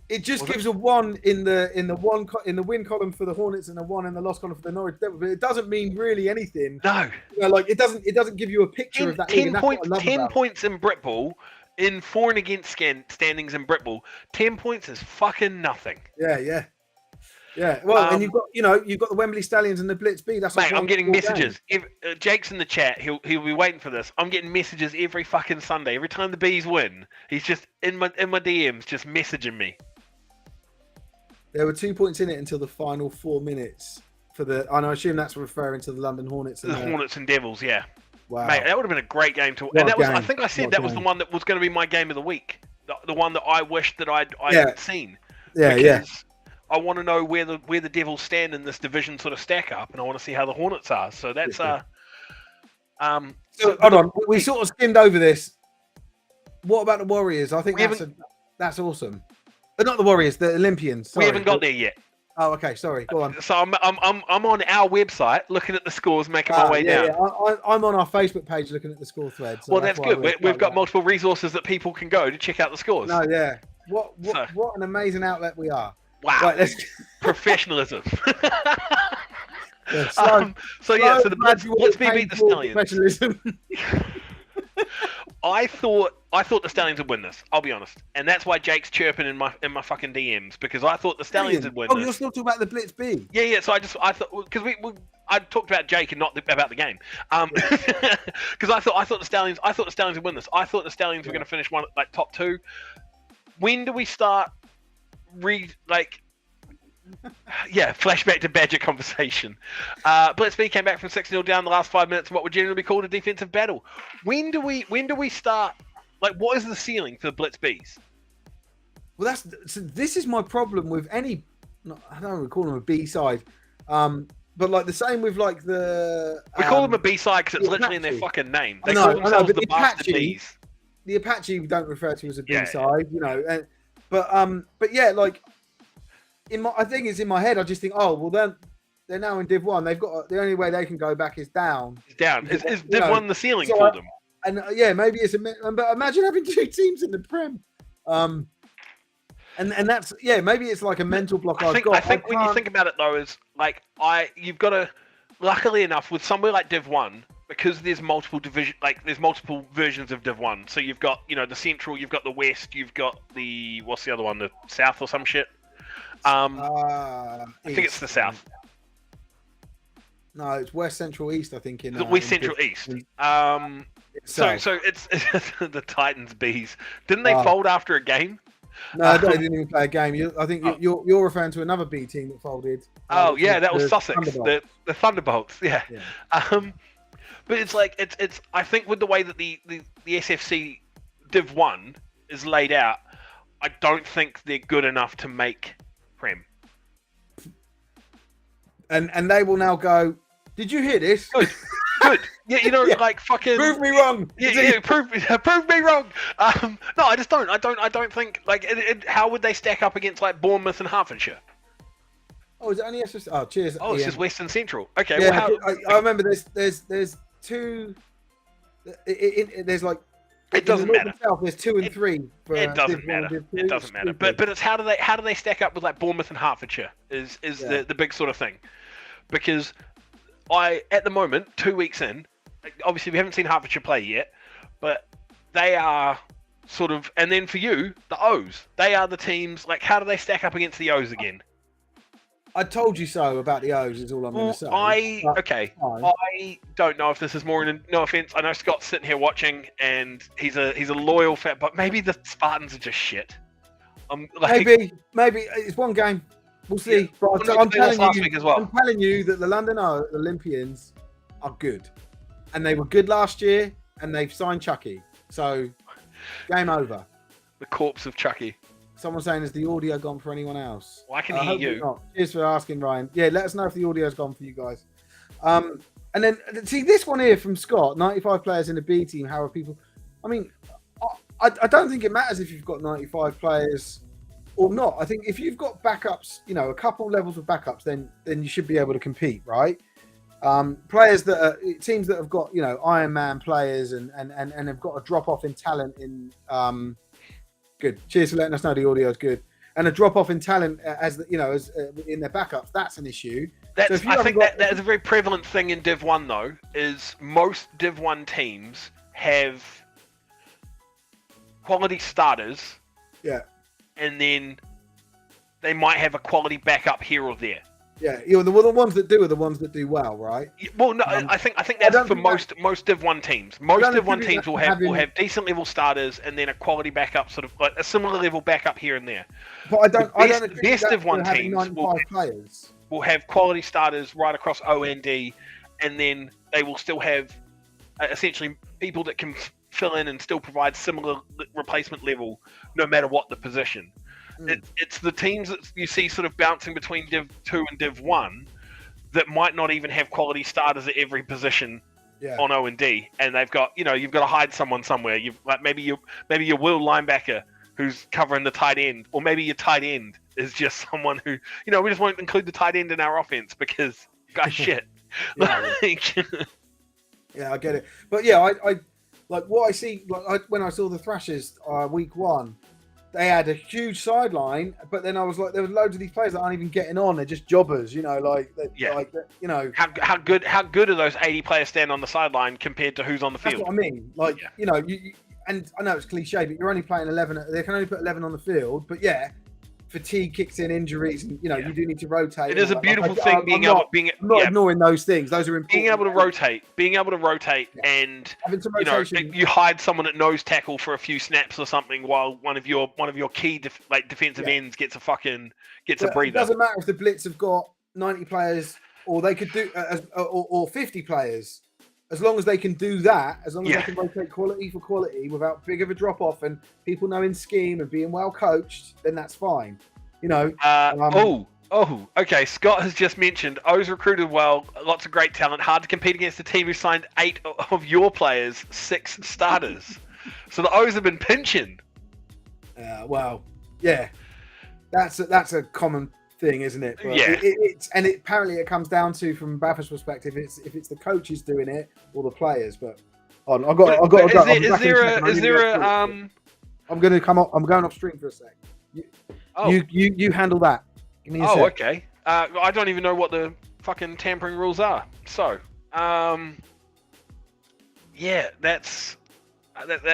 It just gives a 1 in the win column for the Hornets and a 1 in the loss column for the Norwich Devils, but it doesn't mean really anything. No, it doesn't give you a picture of that. 10 points in Britball, in for and against standings in Britball. 10 points is fucking nothing. Yeah. Well, and you've got the Wembley Stallions and the Blitz B. That's mate. I'm getting messages. Jake's in the chat. He'll be waiting for this. I'm getting messages every fucking Sunday. Every time the Bees win, he's just in my DMs, just messaging me. There were 2 points in it until the final 4 minutes and I assume that's referring to the London Hornets. The Hornets and Devils, yeah. Wow, mate, that would have been a great game to. And that was, I think I said that was the one that was going to be my game of the week. The one that I wished that I'd seen. Yeah. I want to know where the Devils stand in this division sort of stack up, and I want to see how the Hornets are. So that's So, hold on, we sort of skimmed over this. What about the Warriors? I think that's awesome. But not the Warriors, the Olympians. Sorry. We haven't got there yet. Oh, okay. Sorry. Go on. So I'm on our website looking at the scores, making my way down. Yeah. I'm on our Facebook page looking at the score thread. So well, that's good. We've got multiple resources that people can go to check out the scores. No, yeah. What an amazing outlet we are. Wow. Right, professionalism. Yeah, so the Blitz beat the Stallions. I thought the Stallions would win this. I'll be honest, and that's why Jake's chirping in my fucking DMs, because I thought the Stallions would win. Oh, you're still talking about the Blitz B? Yeah. So I thought because I talked about Jake and not about the game. Because I thought the Stallions would win this. I thought the Stallions were going to finish top 2. When do we start? Flashback to Badger conversation. Blitz B came back from 6-0 down the last 5 minutes in what would generally be called a defensive battle. When do we start? What is the ceiling for the Blitz Bs? Well, this is my problem with any. I don't recall them a B side, but like the same with like the. We call them a B side because it's literally in their fucking name. They call themselves the Bastard Bs. The Apache we don't refer to as a B side, but yeah, like. I think it's in my head. I just think, oh well, they're now in Div 1. They've got the only way they can go back is down. It's down. Is Div 1 the ceiling for them? And maybe it's but imagine having 2 teams in the Prem. And that's maybe it's like a mental block. I think when you think about it though, is like you've got to. Luckily enough, with somewhere like Div 1, because there's multiple there's multiple versions of Div 1. So you've got the Central, you've got the West, you've got what's the other one, the South or some shit. I think it's the South. No, it's West Central East. I think West Central East. So itself. so it's the Titans bees. Didn't they Oh. fold after a game? No, they didn't even play a game. I think you're referring to another B team that folded. Oh which yeah, that was the Sussex, Thunderbolts. the Thunderbolts. Yeah. Yeah. But it's like it's. I think with the way that the SFC Div 1 is laid out, I don't think they're good enough to make Prem. And they will now go, did you hear this? Good. Yeah, you know, Yeah. like fucking. Prove me wrong. Yeah, prove me wrong. No, I just don't. I don't think like. How would they stack up against like Bournemouth and Hertfordshire? Oh, is it only SFC? Oh, cheers. Oh, it's Ian. just Western Central. Okay. Yeah, Well, I remember there's two. There's like. It doesn't matter. South, there's 2 and 3. For It doesn't Div 1 and matter. Div 2. It doesn't matter. But it's how do they stack up with like Bournemouth and Hertfordshire is the big sort of thing, because at the moment 2 weeks in, obviously we haven't seen Hertfordshire play yet, but they are sort of, and then for you the O's, they are the teams. Like how do they stack up against the O's again? I told you so about the O's. Is all I'm going to say. I Fine. I don't know if this is more in no offense. I know Scott's sitting here watching, and he's a loyal fan, but maybe the Spartans are just shit. Maybe it's one game. We'll see. Yeah. But I'm telling last you, week as well. I'm telling you that the London Olympians are good, and they were good last year, and they've signed Chucky. So, game over. The corpse of Chucky. Someone saying, "Is the audio gone for anyone else?" Well, I can hear you. Not. Cheers for asking, Ryan. Yeah, let us know if the audio's gone for you guys. And then see this one here from Scott: 95 players in a B team. How are people? I mean, I don't think it matters if you've got 95 players or not. I think if you've got backups, you know, a couple levels of backups, then you should be able to compete, right? Players that are teams that have got, you know, Iron Man players and have got a drop off in talent in good. Cheers for letting us know the audio is good. And a drop off in talent as in their backups, that's an issue. I think that is a very prevalent thing in Div 1 though, is most Div 1 teams have quality starters. Yeah. And then they might have a quality backup here or there. Yeah, the ones that do are the ones that do well, right? Well, no, I think that's for most Div 1 teams. Most Div 1 teams will have decent level starters and then a quality backup, sort of like a similar level backup here and there. But I don't best Div 1 teams will have quality starters right across O and D, and then they will still have essentially people that can fill in and still provide similar replacement level no matter what the position. It's the teams that you see sort of bouncing between Div 2 and Div 1 that might not even have quality starters at every position on O and D, and they've got, you know, you've got to hide someone somewhere. You've like maybe your will linebacker who's covering the tight end, or maybe your tight end is just someone who, you know, we just won't include the tight end in our offense because guy's shit. Yeah, I get it. But yeah, I like what I see. Like when I saw the Thrashers week 1. They had a huge sideline, but then I was like, there was loads of these players that aren't even getting on. They're just jobbers, you know, you know. How good are those 80 players standing on the sideline compared to who's on the field? That's what I mean. Like, you know, and I know it's cliche, but you're only playing 11. They can only put 11 on the field, but yeah, fatigue kicks in, injuries, and you know you do need to rotate. It is a beautiful thing I'm not ignoring those things. Those are important. Being able to rotate, and having some rotation. You know, you hide someone at nose tackle for a few snaps or something while one of your key defensive ends gets a breather. It doesn't matter if the Blitz have got 90 players, or they could do or 50 players. As long as they can do that, as long as they can rotate quality for quality without big of a drop off and people knowing scheme and being well coached, then that's fine. You know. Okay. Scott has just mentioned O's recruited well, lots of great talent. Hard to compete against a team who signed 8 of your players, 6 starters. So the O's have been pinching. Well, yeah, that's a common thing, isn't it? But apparently it comes down to, from Baffer's perspective, if it's the coaches doing it or the players. But I'm going to come up. I'm going off stream for a sec. You handle that. Give me a sec. Okay. I don't even know what the fucking tampering rules are. So, that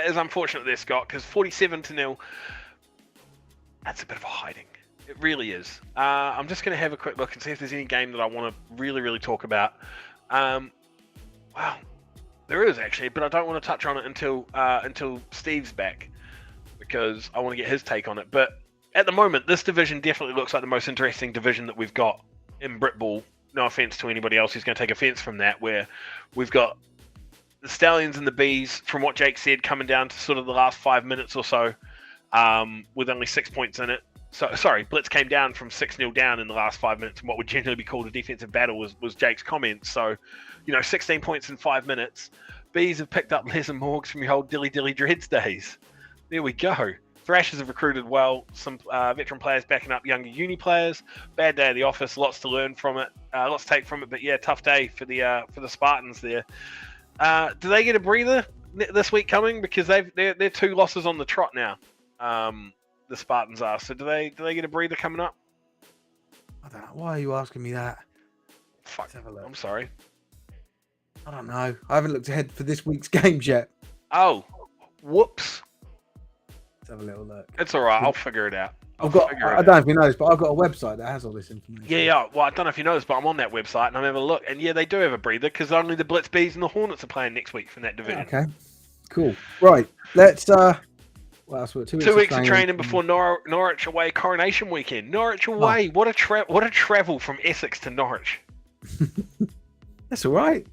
is unfortunate there, Scott, because 47-0. That's a bit of a hiding. It really is. I'm just going to have a quick look and see if there's any game that I want to really, really talk about. Wow. There is actually, but I don't want to touch on it until Steve's back, because I want to get his take on it. But at the moment, this division definitely looks like the most interesting division that we've got in Britball. No offense to anybody else who's going to take offense from that, where we've got the Stallions and the Bees, from what Jake said, coming down to sort of the last 5 minutes or so, with only 6 points in it. So, sorry, Blitz came down from 6-0 down in the last 5 minutes, and what would generally be called a defensive battle was Jake's comment. So, 16 points in 5 minutes. Bees have picked up Les and Morgs from your old Dilly Dreads days. There we go. Thrashers have recruited well. Some veteran players backing up younger uni players. Bad day at the office. Lots to learn from it. Lots to take from it. But yeah, tough day for the Spartans there. Do they get a breather this week coming? Because they're 2 losses on the trot now. The Spartans are. So do they get a breather coming up? I don't know. Why are you asking me that? Fuck. Let's have a look. I'm sorry. I don't know. I haven't looked ahead for this week's games yet. Oh, whoops. Let's have a little look. It's all right. I'll figure it out. I don't know if you know this, but I've got a website that has all this information. Yeah. Well, I don't know if you know this, but I'm on that website and I'm having a look. And yeah, they do have a breather because only the Blitz Bees and the Hornets are playing next week from that division. Okay. Cool. Right. Let's. What else? 2 weeks of training before Norwich away Coronation weekend. Norwich away. Oh. What a travel from Essex to Norwich. That's all right.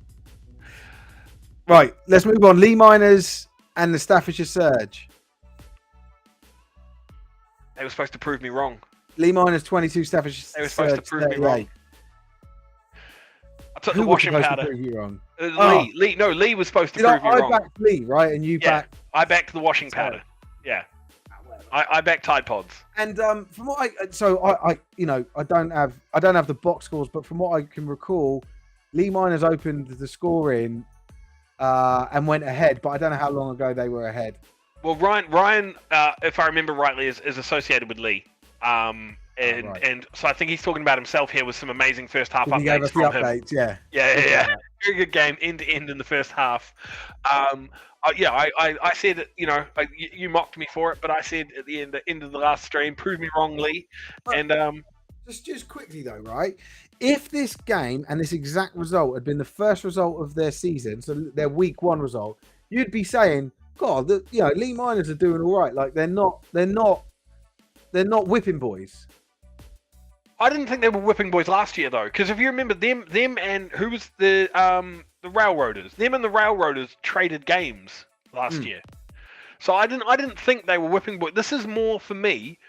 Right. Let's move on. Lee Miners and the Staffordshire Surge. They were supposed to prove me wrong. Lee Miners 22, Staffordshire Surge. They were supposed to prove me wrong. I took the washing powder. Lee was supposed to prove me wrong. I backed Lee, right? And you backed. I backed the washing powder. Yeah. I backed Tide Pods. And from what I don't have the box scores, but from what I can recall, Lee Miners opened the scoring and went ahead, but I don't know how long ago they were ahead. Well, Ryan, if I remember rightly, is associated with Lee. And so I think he's talking about himself here with some amazing first half updates from him. Yeah. Very good game, end to end in the first half. I said, you mocked me for it, but I said at the end of the last stream, prove me wrong, Lee. And just quickly though, right? If this game and this exact result had been the first result of their season, so their week 1 result, you'd be saying, God, Lee Miners are doing all right. Like they're not whipping boys. I didn't think they were whipping boys last year though, because if you remember them and who was the Railroaders, them and the Railroaders traded games last year. So I didn't think they were whipping boys. This is more for me.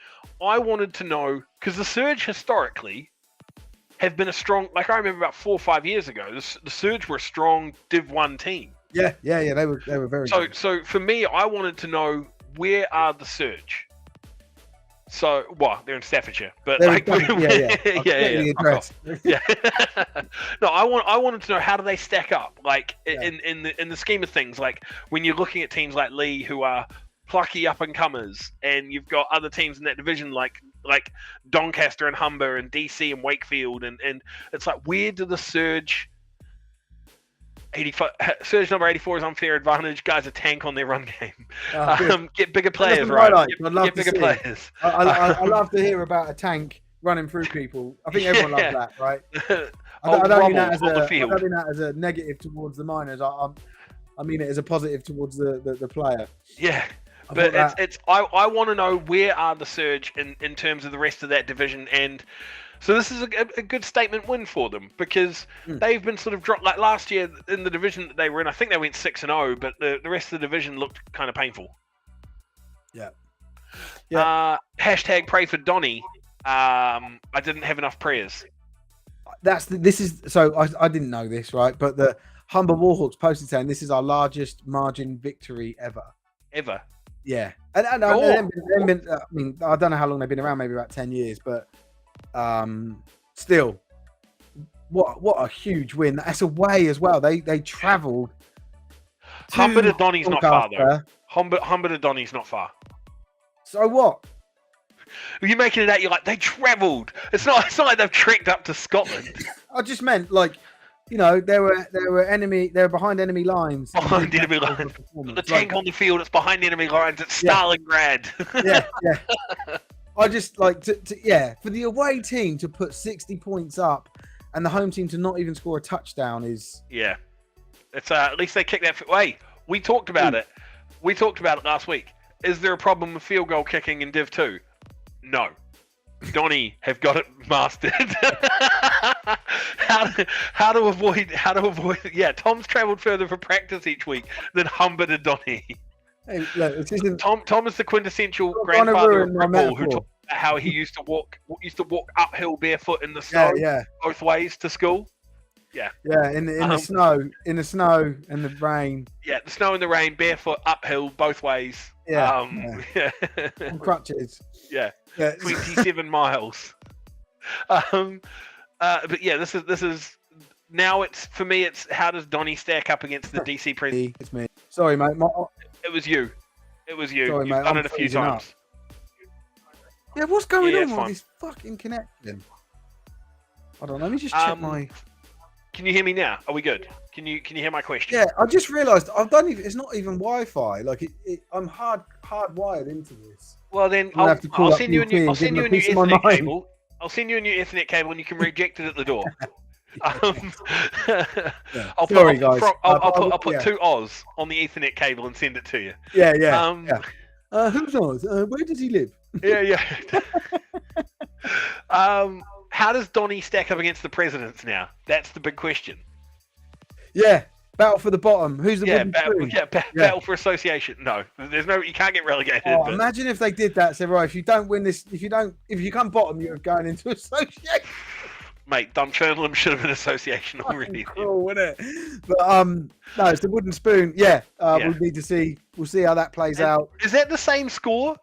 I wanted to know because the Surge historically have been a strong. Like I remember about 4 or 5 years ago, the Surge were a strong Div 1 team. Yeah. They were very good. So for me, I wanted to know where are the Surge. So, they're in Staffordshire, but like, yeah. No, I wanted to know how do they stack up, like in the scheme of things, like when you're looking at teams like Lee who are plucky up and comers, and you've got other teams in that division like Doncaster and Humber and DC and Wakefield, and it's like where do the Surge? Surge number 84 is unfair advantage. Guys, a tank on their run game. Get bigger players, right? Get bigger players. I love to hear about a tank running through people. I think everyone loves that, right? I don't mean that as a negative towards the Miners. I mean it as a positive towards the player. Yeah. But I want to know where are the Surge in terms of the rest of that division, and so this is a good statement win for them because they've been sort of dropped. Like last year in the division that they were in, I think they went 6-0, but the rest of the division looked kind of painful. Yeah. Hashtag pray for Donny. I didn't have enough prayers. I didn't know this, right? But the Humber Warhawks posted saying this is our largest margin victory ever. Ever. Yeah. And I don't know how long they've been around, maybe about 10 years, but still, what a huge win. That's away as well. They travelled. Humber to Donny's not far though. Humber to Donny's not far. So what? You're making it out. You're like they travelled. It's not like they've trekked up to Scotland. I just meant like, they were behind enemy lines. Behind enemy lines. The tank on the field. It's behind enemy lines. It's Stalingrad. Yeah. I just like for the away team to put 60 points up and the home team to not even score a touchdown is It's at least they kicked that. Hey, we talked about it. We talked about it last week. Is there a problem with field goal kicking in Div 2? No. Donny have got it mastered. how to avoid? Yeah, Tom's travelled further for practice each week than Humber to Donny. Hey, look, this isn't. Tom is the quintessential grandfather of football who talked about how he used to walk uphill barefoot in the snow, both ways to school. Yeah, in the snow, in the snow and the rain. Yeah, the snow and the rain, barefoot uphill both ways. On crutches. Yeah. 27 miles. But yeah, this is now. It's for me. It's how does Donny stack up against the DC President? It's me. Sorry, mate. It was you. Sorry, mate. You've done it a few times. Yeah, what's going on with this fucking connection? Hold on, let me just check my. Can you hear me now? Are we good? Can you hear my question? Yeah, I just realised I've done it. It's not even Wi-Fi. Like I'm hardwired into this. Well, then I'll send you a new Ethernet cable. I'll send you a new Ethernet cable, and you can reject it at the door. I'll put 2 Oz on the Ethernet cable and send it to you. Yeah. Who's Oz? Where does he live? Yeah. How does Donny stack up against the presidents now? That's the big question. Yeah, battle for the bottom. Who's the wooden spoon? Battle for association. No, there's no. You can't get relegated. Imagine if they did that. Say, right, if you don't win this, if you come bottom, you're going into association. Mate, Dunfermline should have been association already. Cool, wouldn't it? But no, it's the wooden spoon. Yeah, we'll need to see. We'll see how that plays out. Is that the same score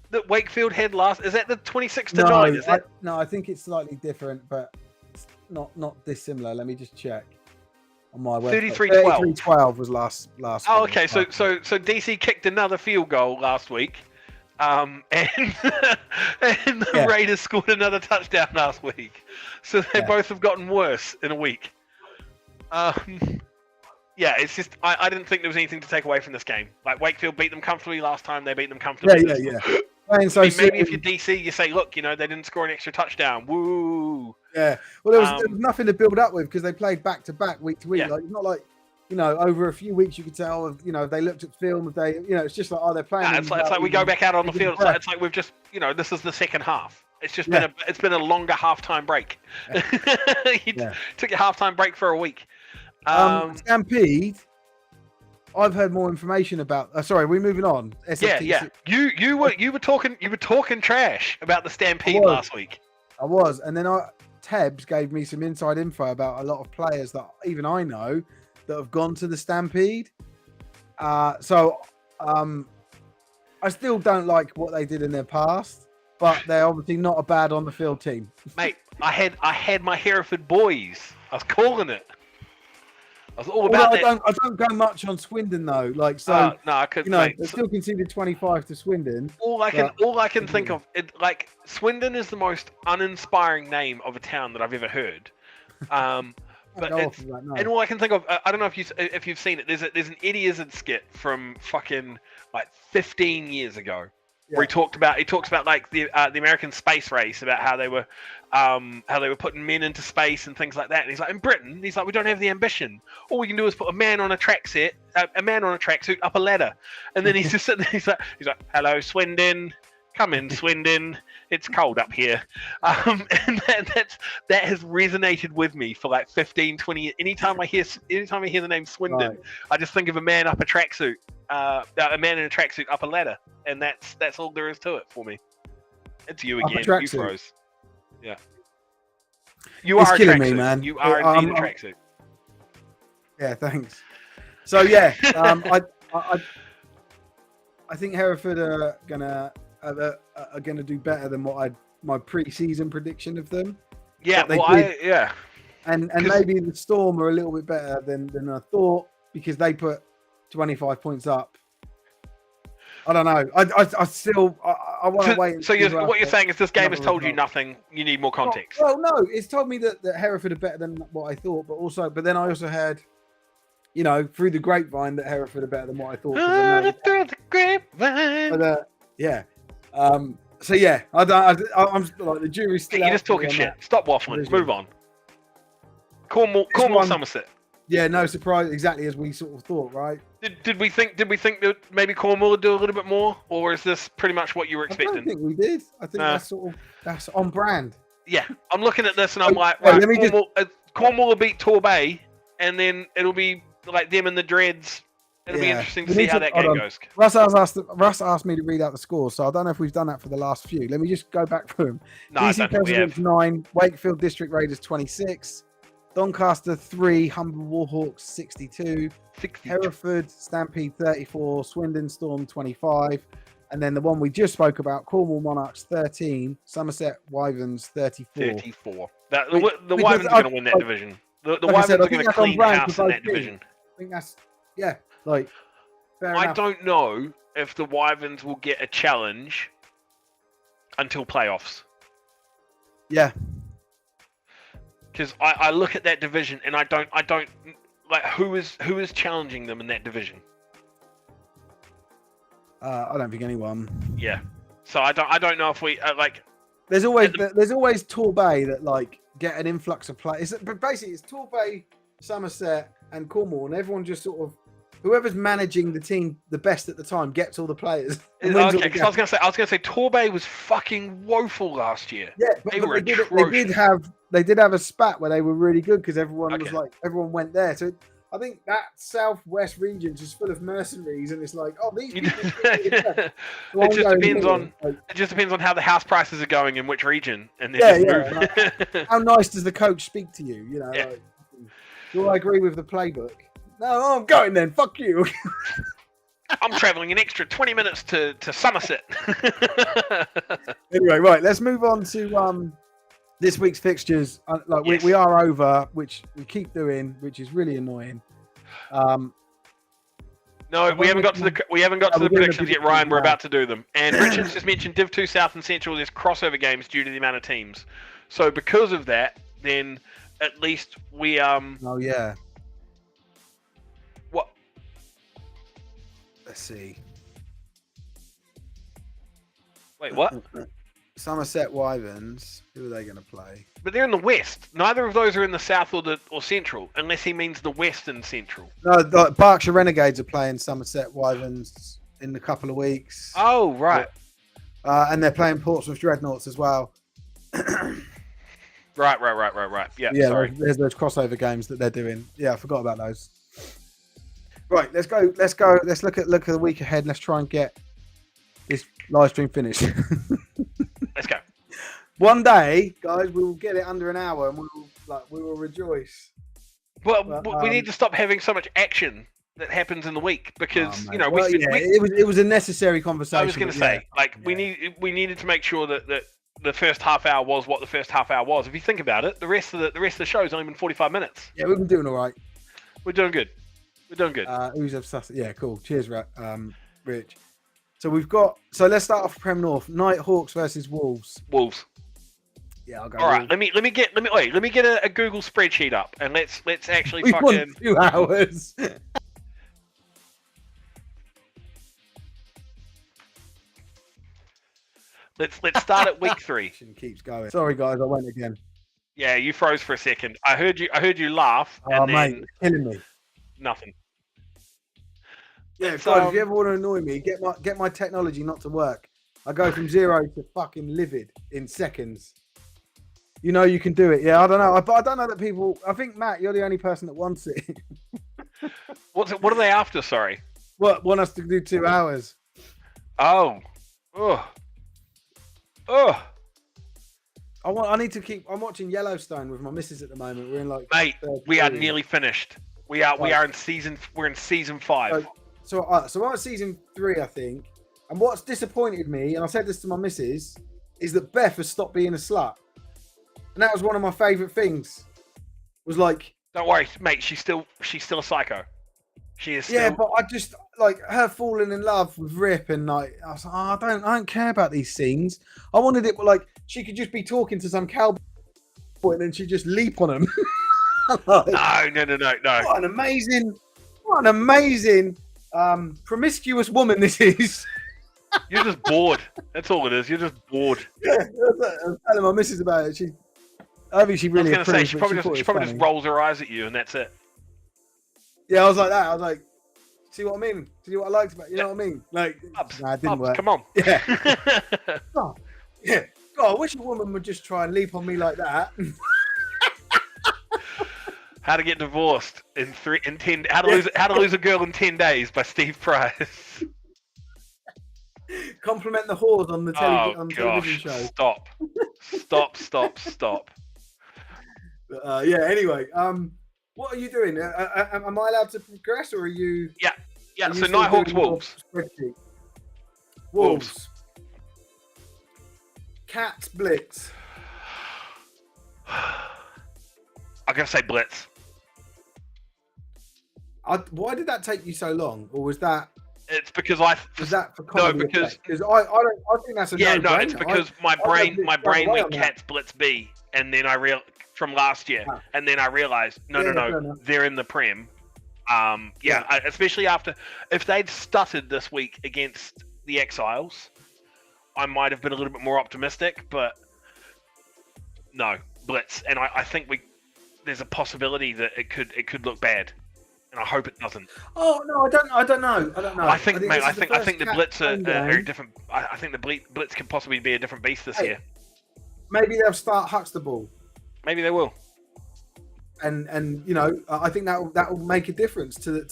that Wakefield had last? Is that the 26-9? No, I think it's slightly different, but it's not dissimilar. Let me just check on my website. 33-12. 33-12 was last. Oh, okay. So DC kicked another field goal last week, and the Raiders scored another touchdown last week. So they both have gotten worse in a week. Yeah, it's just I didn't think there was anything to take away from this game. Like Wakefield beat them comfortably last time; they beat them comfortably. Yeah. Maybe if you're DC, you say, "Look, they didn't score an extra touchdown." Woo! Yeah. Well, there was nothing to build up with because they played back to back, week to week. Like it's not like over a few weeks you could tell if they looked at film, if they it's just like they're playing. It's like we go back out on the field. It's like we've just this is the second half. It's just been a longer halftime break. You took your halftime break for a week. Stampede. I've heard more information about. Sorry, we're moving on. Yeah. You were talking trash about the Stampede last week. I was, and then Tebs gave me some inside info about a lot of players that even I know that have gone to the Stampede. So I still don't like what they did in their past, but they're obviously not a bad on the field team. Mate, I had my Hereford boys. I was calling it. I was all about that. I don't go much on Swindon though. I could. They still conceded 25 to Swindon. All I can think of, Swindon is the most uninspiring name of a town that I've ever heard. And all I can think of, I don't know if you've seen it. There's an Eddie Izzard skit from fucking 15 years ago. Where he talks about like the American space race, about how they were putting men into space and things like that. And he's like, in Britain, we don't have the ambition. All we can do is put a man on a tracksuit up a ladder. And then he's just sitting there. He's like, hello, Swindon. Come in, Swindon. It's cold up here. And that has resonated with me for 15, 20 years. Anytime I hear the name Swindon, I just think of a man up a tracksuit. A man in a tracksuit up a ladder, and that's all there is to it for me. It's you again. You froze. Yeah. You are killing me, man. You are indeed a tracksuit. Yeah, thanks. So yeah, I think Hereford are gonna do better than what my pre-season prediction of them. Yeah, And maybe the Storm are a little bit better than I thought because they put 25 points up. I don't know. I still want to wait. So what you're saying is this game has told you nothing. You need more context. Well, no, it's told me that Hereford are better than what I thought, but then I also heard, through the grapevine that Hereford are better than what I thought. Through the grapevine. But, yeah. So yeah, I'm like the jury's still. You're just talking shit. Stop waffling. Move on. Cornwall, Somerset. Yeah, no surprise. Exactly as we sort of thought, right? Did we think that maybe Cornwall would do a little bit more, or is this pretty much what you were I don't expecting? think we did. I think Nah. that's on brand. Yeah, I'm looking at this and I'm like, Yeah, right, let me Cornwall will beat Torbay, and then it'll be like them and the Dreads. It'll be Yeah. interesting We to see need how to- that hold game on. goes. Russ asked me to read out the scores, so I don't know if we've done that for the last few. Let me just go back through them. No, I DC don't think we Presidents have. 9, Wakefield District Raiders 26, Doncaster 3, Humber Warhawks 62, 60. Hereford Stampede 34, Swindon Storm 25, and then the one we just spoke about, Cornwall Monarchs 13, Somerset Wyverns 34. 34. The Because Wyverns are going to win that division. The like I said, Wyverns I are think going to that's on clean brand house for in both that teams. division. I think that's fair I enough. don't know if the Wyverns will get a challenge until playoffs. Yeah. Because I look at that division and I don't like who is challenging them in that division. I don't think anyone. Yeah. So I don't know if we like. There's always Torbay that like get an influx of players. But basically, it's Torbay, Somerset, and Cornwall, and everyone just sort of whoever's managing the team the best at the time gets all the players. and wins all Okay, the because I was gonna say Torbay was fucking woeful last year. Yeah, but were they did have a spat where they were really good because everyone was Okay. like everyone went there. So I think that southwest region is full of mercenaries, and it's like, oh, these people. It just depends on how the house prices are going in which region, and then just move. How nice does the coach speak to you? You know, Yeah. like, do I agree with the playbook? No, I'm going then. Fuck you. I'm traveling an extra 20 minutes to Somerset. Anyway, right, let's move on to this week's fixtures. Yes. We are over, which we keep doing, which is really annoying. No, we haven't got to the we're doing the predictions yet, Ryan. We're now. about to do them. And Richard's just mentioned Div 2 South and Central. There's crossover games due to the amount of teams. So because of that, then at least we Oh yeah. What? Let's see. Wait, what? Somerset Wyverns. Who are they going to play? But they're in the west. Neither of those are in the south or central, unless he means the western central. No, Berkshire Renegades are playing Somerset Wyverns in a couple of weeks. Oh, right. And they're playing Portsmouth Dreadnoughts as well. Right. Yeah, sorry. There's those crossover games that they're doing. Yeah, I forgot about those. Right, let's go. Let's look at the week ahead. Let's try and get this live stream finished. Let's go. One day, guys, we will get it under an hour, and we will rejoice. Well, But, we need to stop having so much action that happens in the week because it was a necessary conversation. I was going to say, we needed to make sure that the first half hour was what the first half hour was. If you think about it, the rest of the show is only been 45 minutes. Yeah, we've been doing all right. We're doing good. Who's obsessed? Yeah, cool. Cheers, Rich. So let's start off Prem North. Nighthawks versus Wolves. Wolves. Yeah, I'll go. All right, Wolves. let me get a Google spreadsheet up and let's actually We fucking won 2 hours. let's start at week 3. Keeps going. Sorry, guys, I went again. Yeah, you froze for a second. I heard you laugh Oh, and mate, then it's killing me. nothing. Yeah, Let's, guys, if you ever want to annoy me, get my technology not to work. I go from 0 to fucking livid in seconds. You know you can do it. Yeah, I don't know. But I don't know that people. I think Matt, you're the only person that wants it. What are they after? Sorry. Want us to do 2 hours? Oh. I need to keep. I'm watching Yellowstone with my missus at the moment. We're in like. Mate, we are 3. nearly finished. We are in season. We're in season 5. So I'm at season 3, I think. And what's disappointed me, and I said this to my missus, is that Beth has stopped being a slut. And that was one of my favourite things. Was like, Don't worry, mate. She's still a psycho. She is. yeah, Still... but I just like her falling in love with Rip, and like I was like, oh, I don't care about these scenes. I wanted it like she could just be talking to some cowboy, and then she'd just leap on him. Like, No. What an amazing promiscuous woman this is. You're just bored. That's all it is. You're just bored. Yeah, I was telling my missus about it. I think she really. I was going to say approved, she but probably thought it just was funny. rolls her eyes at you and that's it. Yeah, I was like that. I was like, see what I mean? See what I liked about? You know what I mean? Like, nah, it didn't work. Come on. Yeah. Oh, yeah. God, I wish a woman would just try and leap on me like that. How to Get Divorced in 10. How to lose a girl in 10 days by Steve Price. Compliment the whores on the television show. Stop. Yeah. Anyway, what are you doing? Am I allowed to progress, or are you? Yeah. Are you So still Nighthawks doing your Wolves. spreadsheet? Wolves. Cats Blitz. I'm gonna say Blitz. Why did that take you so long, or was that? It's because Was that for comedy? No, because I think that's a no-brainer. it's because my brain went Cats Blitz B, and then I from last year, and then I realized no, they're in the Prem. Especially after if they'd stuttered this week against the Exiles, I might have been a little bit more optimistic, but no, Blitz, and I think there's a possibility that it could look bad, and I hope it doesn't. Oh no, I don't know. I think the Blitz are different. I think the Blitz can possibly be a different beast this year. Maybe they'll start Huxtable. Maybe they will. And you know, I think that will make a difference to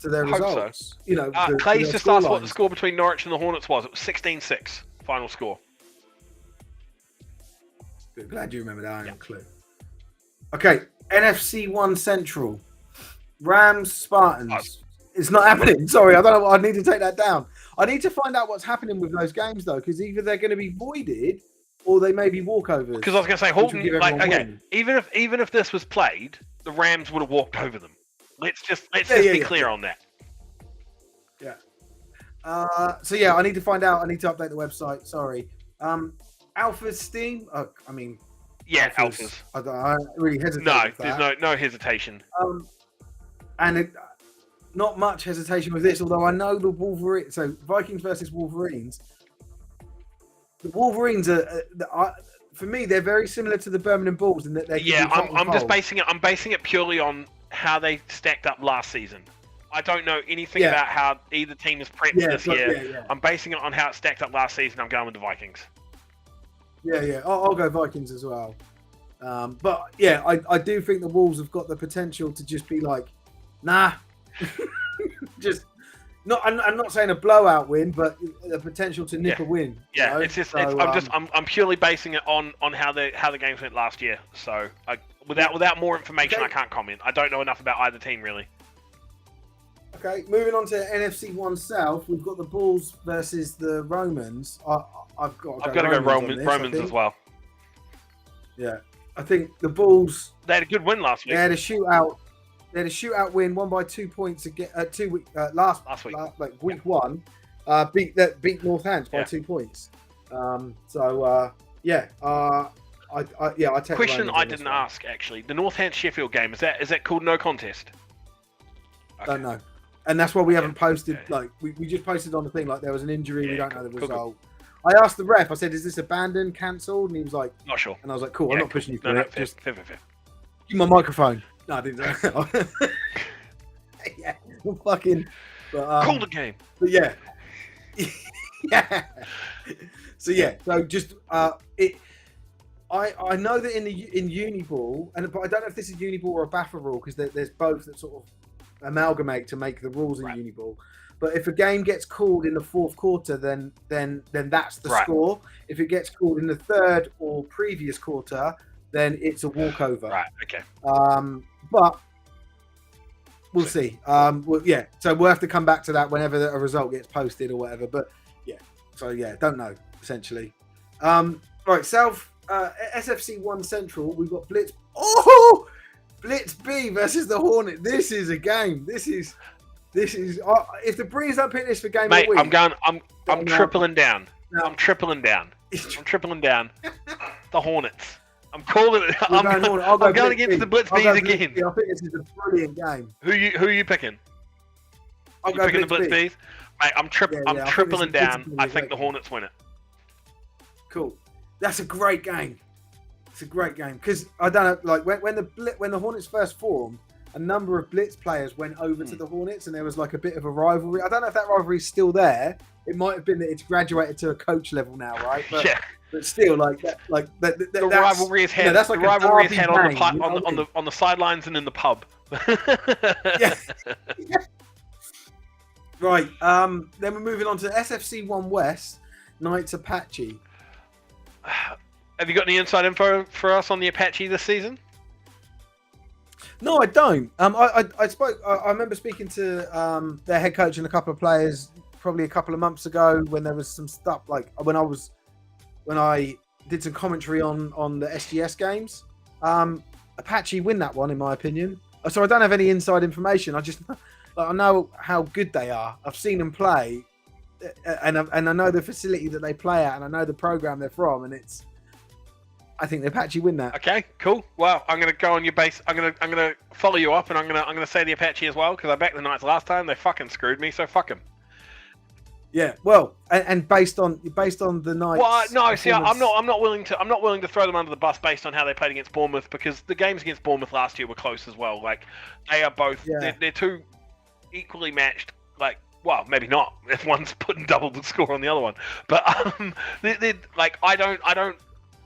their results. So. You know, Clay used to start what the score between Norwich and the Hornets was. It was 16-6 final score. Good, glad you remember that. I have clue. Okay, NFC 1 Central, Rams Spartans. It's not happening. Sorry, I don't know. I need to take that down. I need to find out what's happening with those games though, because either they're going to be voided or they may be walkovers. Because I was going to say, Holton, even if this was played, the Rams would have walked over them. Let's just be clear on that. Yeah. I need to find out. I need to update the website. Sorry. Alpha's Steam. Alphas. I really hesitate. No, there's no hesitation. Not much hesitation with this, although I know the Wolverines. So Vikings versus Wolverines. The Wolverines are for me, they're very similar to the Birmingham Bulls in that they're. Yeah, I'm just basing it. I'm basing it purely on how they stacked up last season. I don't know anything about how either team is prepped this year. Yeah. I'm basing it on how it stacked up last season. I'm going with the Vikings. Yeah. I'll go Vikings as well. But yeah, I do think the Wolves have got the potential to just be like, nah, just. I'm not saying a blowout win, but the potential to nip a win. Yeah, you know? it's just I'm purely basing it on how the games went last year. So without more information, I can't comment. I don't know enough about either team really. Okay, moving on to NFC 1 South, we've got the Bulls versus the Romans. I've got to go Romans as well. Yeah, I think the Bulls. They had a good win last week. They had a shootout. They had a shootout win, won by 2 points again. Last week, week one, beat Northants by 2 points. I take. Question I didn't ask actually: the Northants Sheffield game is that called no contest? Okay. Don't know, and that's why we haven't posted. Okay. Like we just posted on the thing like there was an injury. We don't know the result. Cool. I asked the ref. I said, "Is this abandoned, cancelled?" And he was like, "Not sure." And I was like, "Cool, I'm not pushing you for it. Fair. Just give my microphone." No, I didn't. Yeah, fucking. But, call the game. But yeah, yeah. So just it. I know that in Uniball, but I don't know if this is Uniball or a BAFA rule because there's both that sort of amalgamate to make the rules in Uniball. But if a game gets called in the fourth quarter, then that's the score. If it gets called in the third or previous quarter, then it's a walkover. Right. Okay. But we'll see. So we'll have to come back to that whenever a result gets posted or whatever. But don't know essentially. Right, South SFC 1 Central. We've got Blitz. Oh, Blitz B versus the Hornet. This is a game. This is. If the Breeze don't pick this for game of the week, I'm tripling down. I'm tripling down. The Hornets. I'm calling it. I'm going against the Blitz Bees again. I think this is a brilliant game. Who are you picking? I'll go picking the Blitz Bees. Mate, I'm tripling down. I think the Hornets win it. Cool. That's a great game. It's a great game because I don't know, like when the Hornets first formed a number of Blitz players went over to the Hornets, and there was like a bit of a rivalry. I don't know if that rivalry is still there. It might have been that it's graduated to a coach level now, right? But, yeah. But still, the rivalry is had. That's like the rivalry is had on on the sidelines and in the pub. Yeah. Right. Then we're moving on to SFC 1 West, Knights Apache. Have you got any inside info for us on the Apache this season? No, I don't. I remember speaking to their head coach and a couple of players probably a couple of months ago when there was some stuff like when I did some commentary on the SGS games. Apache win that one in my opinion. So I don't have any inside information. I know how good they are. I've seen them play, and I know the facility that they play at, and I know the program they're from, and I think the Apache win that. Okay, cool. Well, I'm going to go on your base. I'm going to follow you up, and I'm going to say the Apache as well because I backed the Knights last time. They fucking screwed me, so fuck them. Yeah, well, and based on the Knights. Well, no, see, I'm not willing to throw them under the bus based on how they played against Bournemouth because the games against Bournemouth last year were close as well. Like they are both, they're two equally matched. Like, well, maybe not if one's putting double the score on the other one, but they're like I don't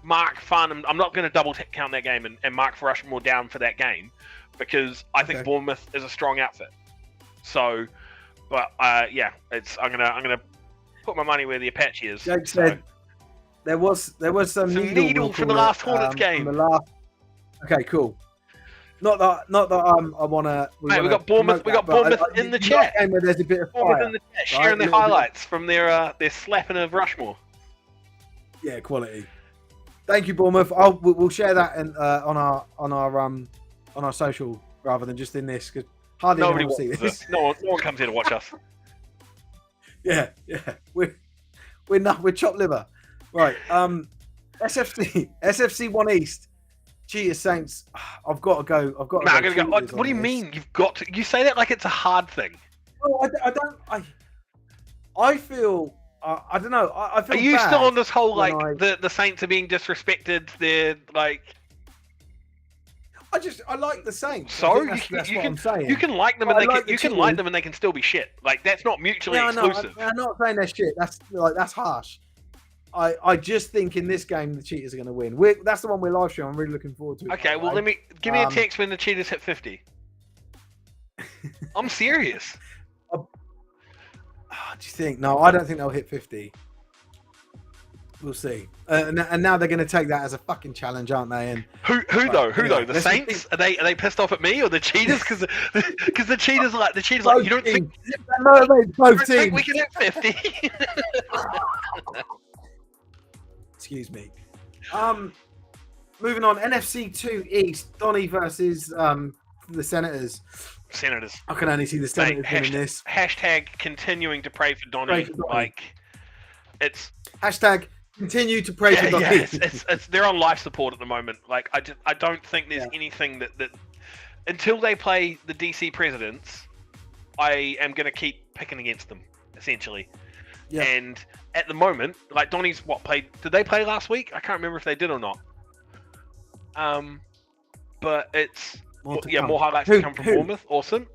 mark Farnham. I'm not going to double count that game and mark Rushmore down for that game because I think Bournemouth is a strong outfit. So. But yeah, I'm gonna put my money where the Apache is. Jake said there was some needle from the last Hornets game. Okay, cool. Not that I wanna. Mate, we got Bournemouth. We got Bournemouth in the chat. Game where there's a bit of Bournemouth fire, in the chat, sharing their highlights from their slapping of Rushmore. Yeah, quality. Thank you, Bournemouth. We'll share that on our social rather than just in this because. Hardly nobody will see this. No one comes here to watch us. Yeah. We're chopped liver. Right. SFC 1 East. Cheetah Saints. I've got to go. I'm gonna go. What do you mean? You've got to. You say that like it's a hard thing. Oh, I don't. I feel. I don't know. I feel. Are you bad still on this whole like I... the Saints are being disrespected? They're like. I like the Saints. So that's what I'm saying. You can like them, and you can like them, and they can still be shit. Like that's not mutually exclusive. I'm not saying they're shit. That's harsh. I just think in this game the Cheetahs are going to win. That's the one we're live streaming. I'm really looking forward to it. Okay, well give me a text when the Cheetahs hit 50. I'm serious. Do you think? No, I don't think they'll hit 50. We'll see. And now they're going to take that as a fucking challenge, aren't they? And who though? The Saints? Are they pissed off at me or the Cheetahs? Because the Cheetahs like you don't think both teams. We can hit 50. Excuse me. Moving on. NFC 2 East. Donny versus the Senators. I can only see the Senators winning this. Hashtag continuing to pray for Donny. Like it's hashtag. Continue to pray for Donny. Yeah, they're on life support at the moment. Like I don't think there's anything that until they play the DC Presidents, I am going to keep picking against them essentially. Yeah. And at the moment, like Donny's played? Did they play last week? I can't remember if they did or not. But it's more highlights to come from Bournemouth. Awesome.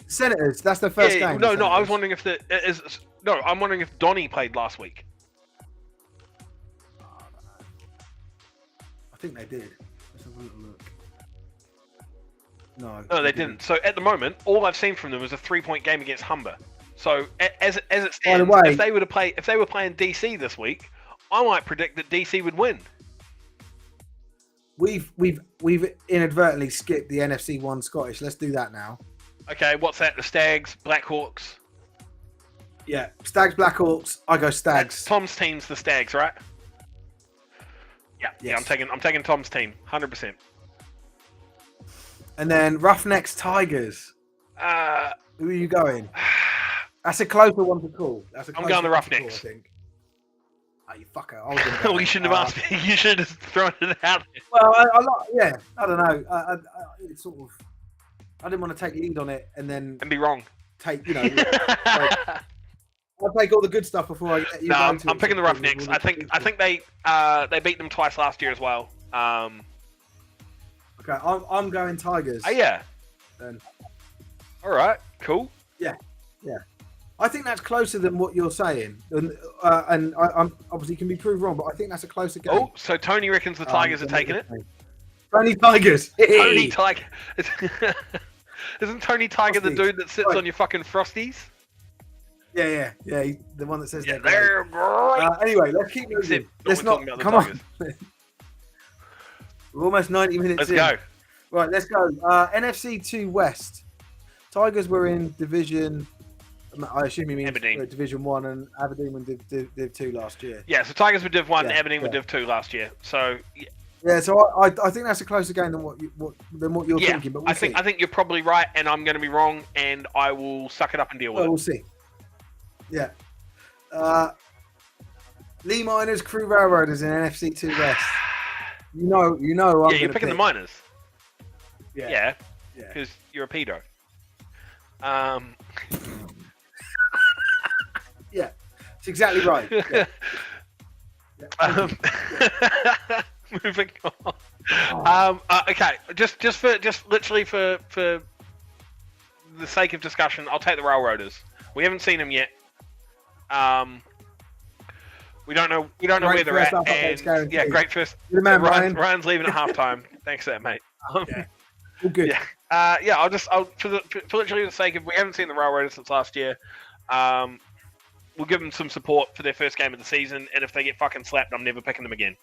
Senators. That's the first game. No. I was wondering if I'm wondering if Donny played last week. I think they did. Let's have a little look. No, they didn't. So at the moment, all I've seen from them is a 3-point game against Humber. So as it stands, if they were playing DC this week, I might predict that DC would win. We've inadvertently skipped the NFC 1 Scottish. Let's do that now. Okay, what's that? The Stags, Blackhawks. Yeah, Stags, Blackhawks. I go Stags. Tom's team's the Stags, right? Yeah, I'm taking Tom's team, 100%. And then Roughnecks Tigers. Who are you going? That's a closer one to call. I'm going the Roughnecks. I think. Oh, you fucker! I was gonna go well, you shouldn't have asked me. You should have thrown it out. Well, I don't know. It's sort of. I didn't want to take lead on it and be wrong. I'll take all the good stuff before I get you. No, I'm picking the Roughnecks. I think they beat them twice last year as well. Okay, I'm going Tigers. Oh yeah. then All right, cool. I think that's closer than what you're saying, and I'm obviously can be proved wrong, but I think that's a closer game. Oh, so Tony reckons the Tigers are than what taking you're it. saying. Tony Tigers. Tony Tiger. Isn't Tony Tiger the Frosties. dude that sits Right. on your fucking Frosties? Yeah. He's the one that says Yeah, they're great. they're great. Anyway, let's keep moving. Except Let's we're not. talking about the Come on. Tigers. We're almost 90 minutes Let's in. go. Right, let's go. NFC 2 West. Tigers were in Division. I assume you mean Aberdeen. Division 1, and Aberdeen were Div 2 last year. Yeah, so Tigers were Div 1, Yeah, Aberdeen were yeah. Div 2 last year. So Yeah, so I think that's a closer game than what you're yeah, thinking. But we'll see. I think you're probably right, and I'm going to be wrong, and I will suck it up and deal with Well, it. we'll see. Yeah. Lee Miners, Crew Railroaders in NFC 2 West. You know. I'm Yeah, you're gonna picking the pick. Miners. Yeah. Yeah, Yeah. because you're a pedo. Yeah. It's exactly right. Yeah. Yeah. Moving on. Okay, just literally for the sake of discussion, I'll take the Railroaders. We haven't seen them yet. We don't know Great where they're first at. half, And, guaranteed. yeah, great first. You're the man, Ryan. Ryan's leaving at halftime. Thanks for that, mate. Yeah. All good. Yeah. I'll for literally the sake of, we haven't seen the Railroaders since last year. We'll give them some support for their first game of the season, and if they get fucking slapped, I'm never picking them again.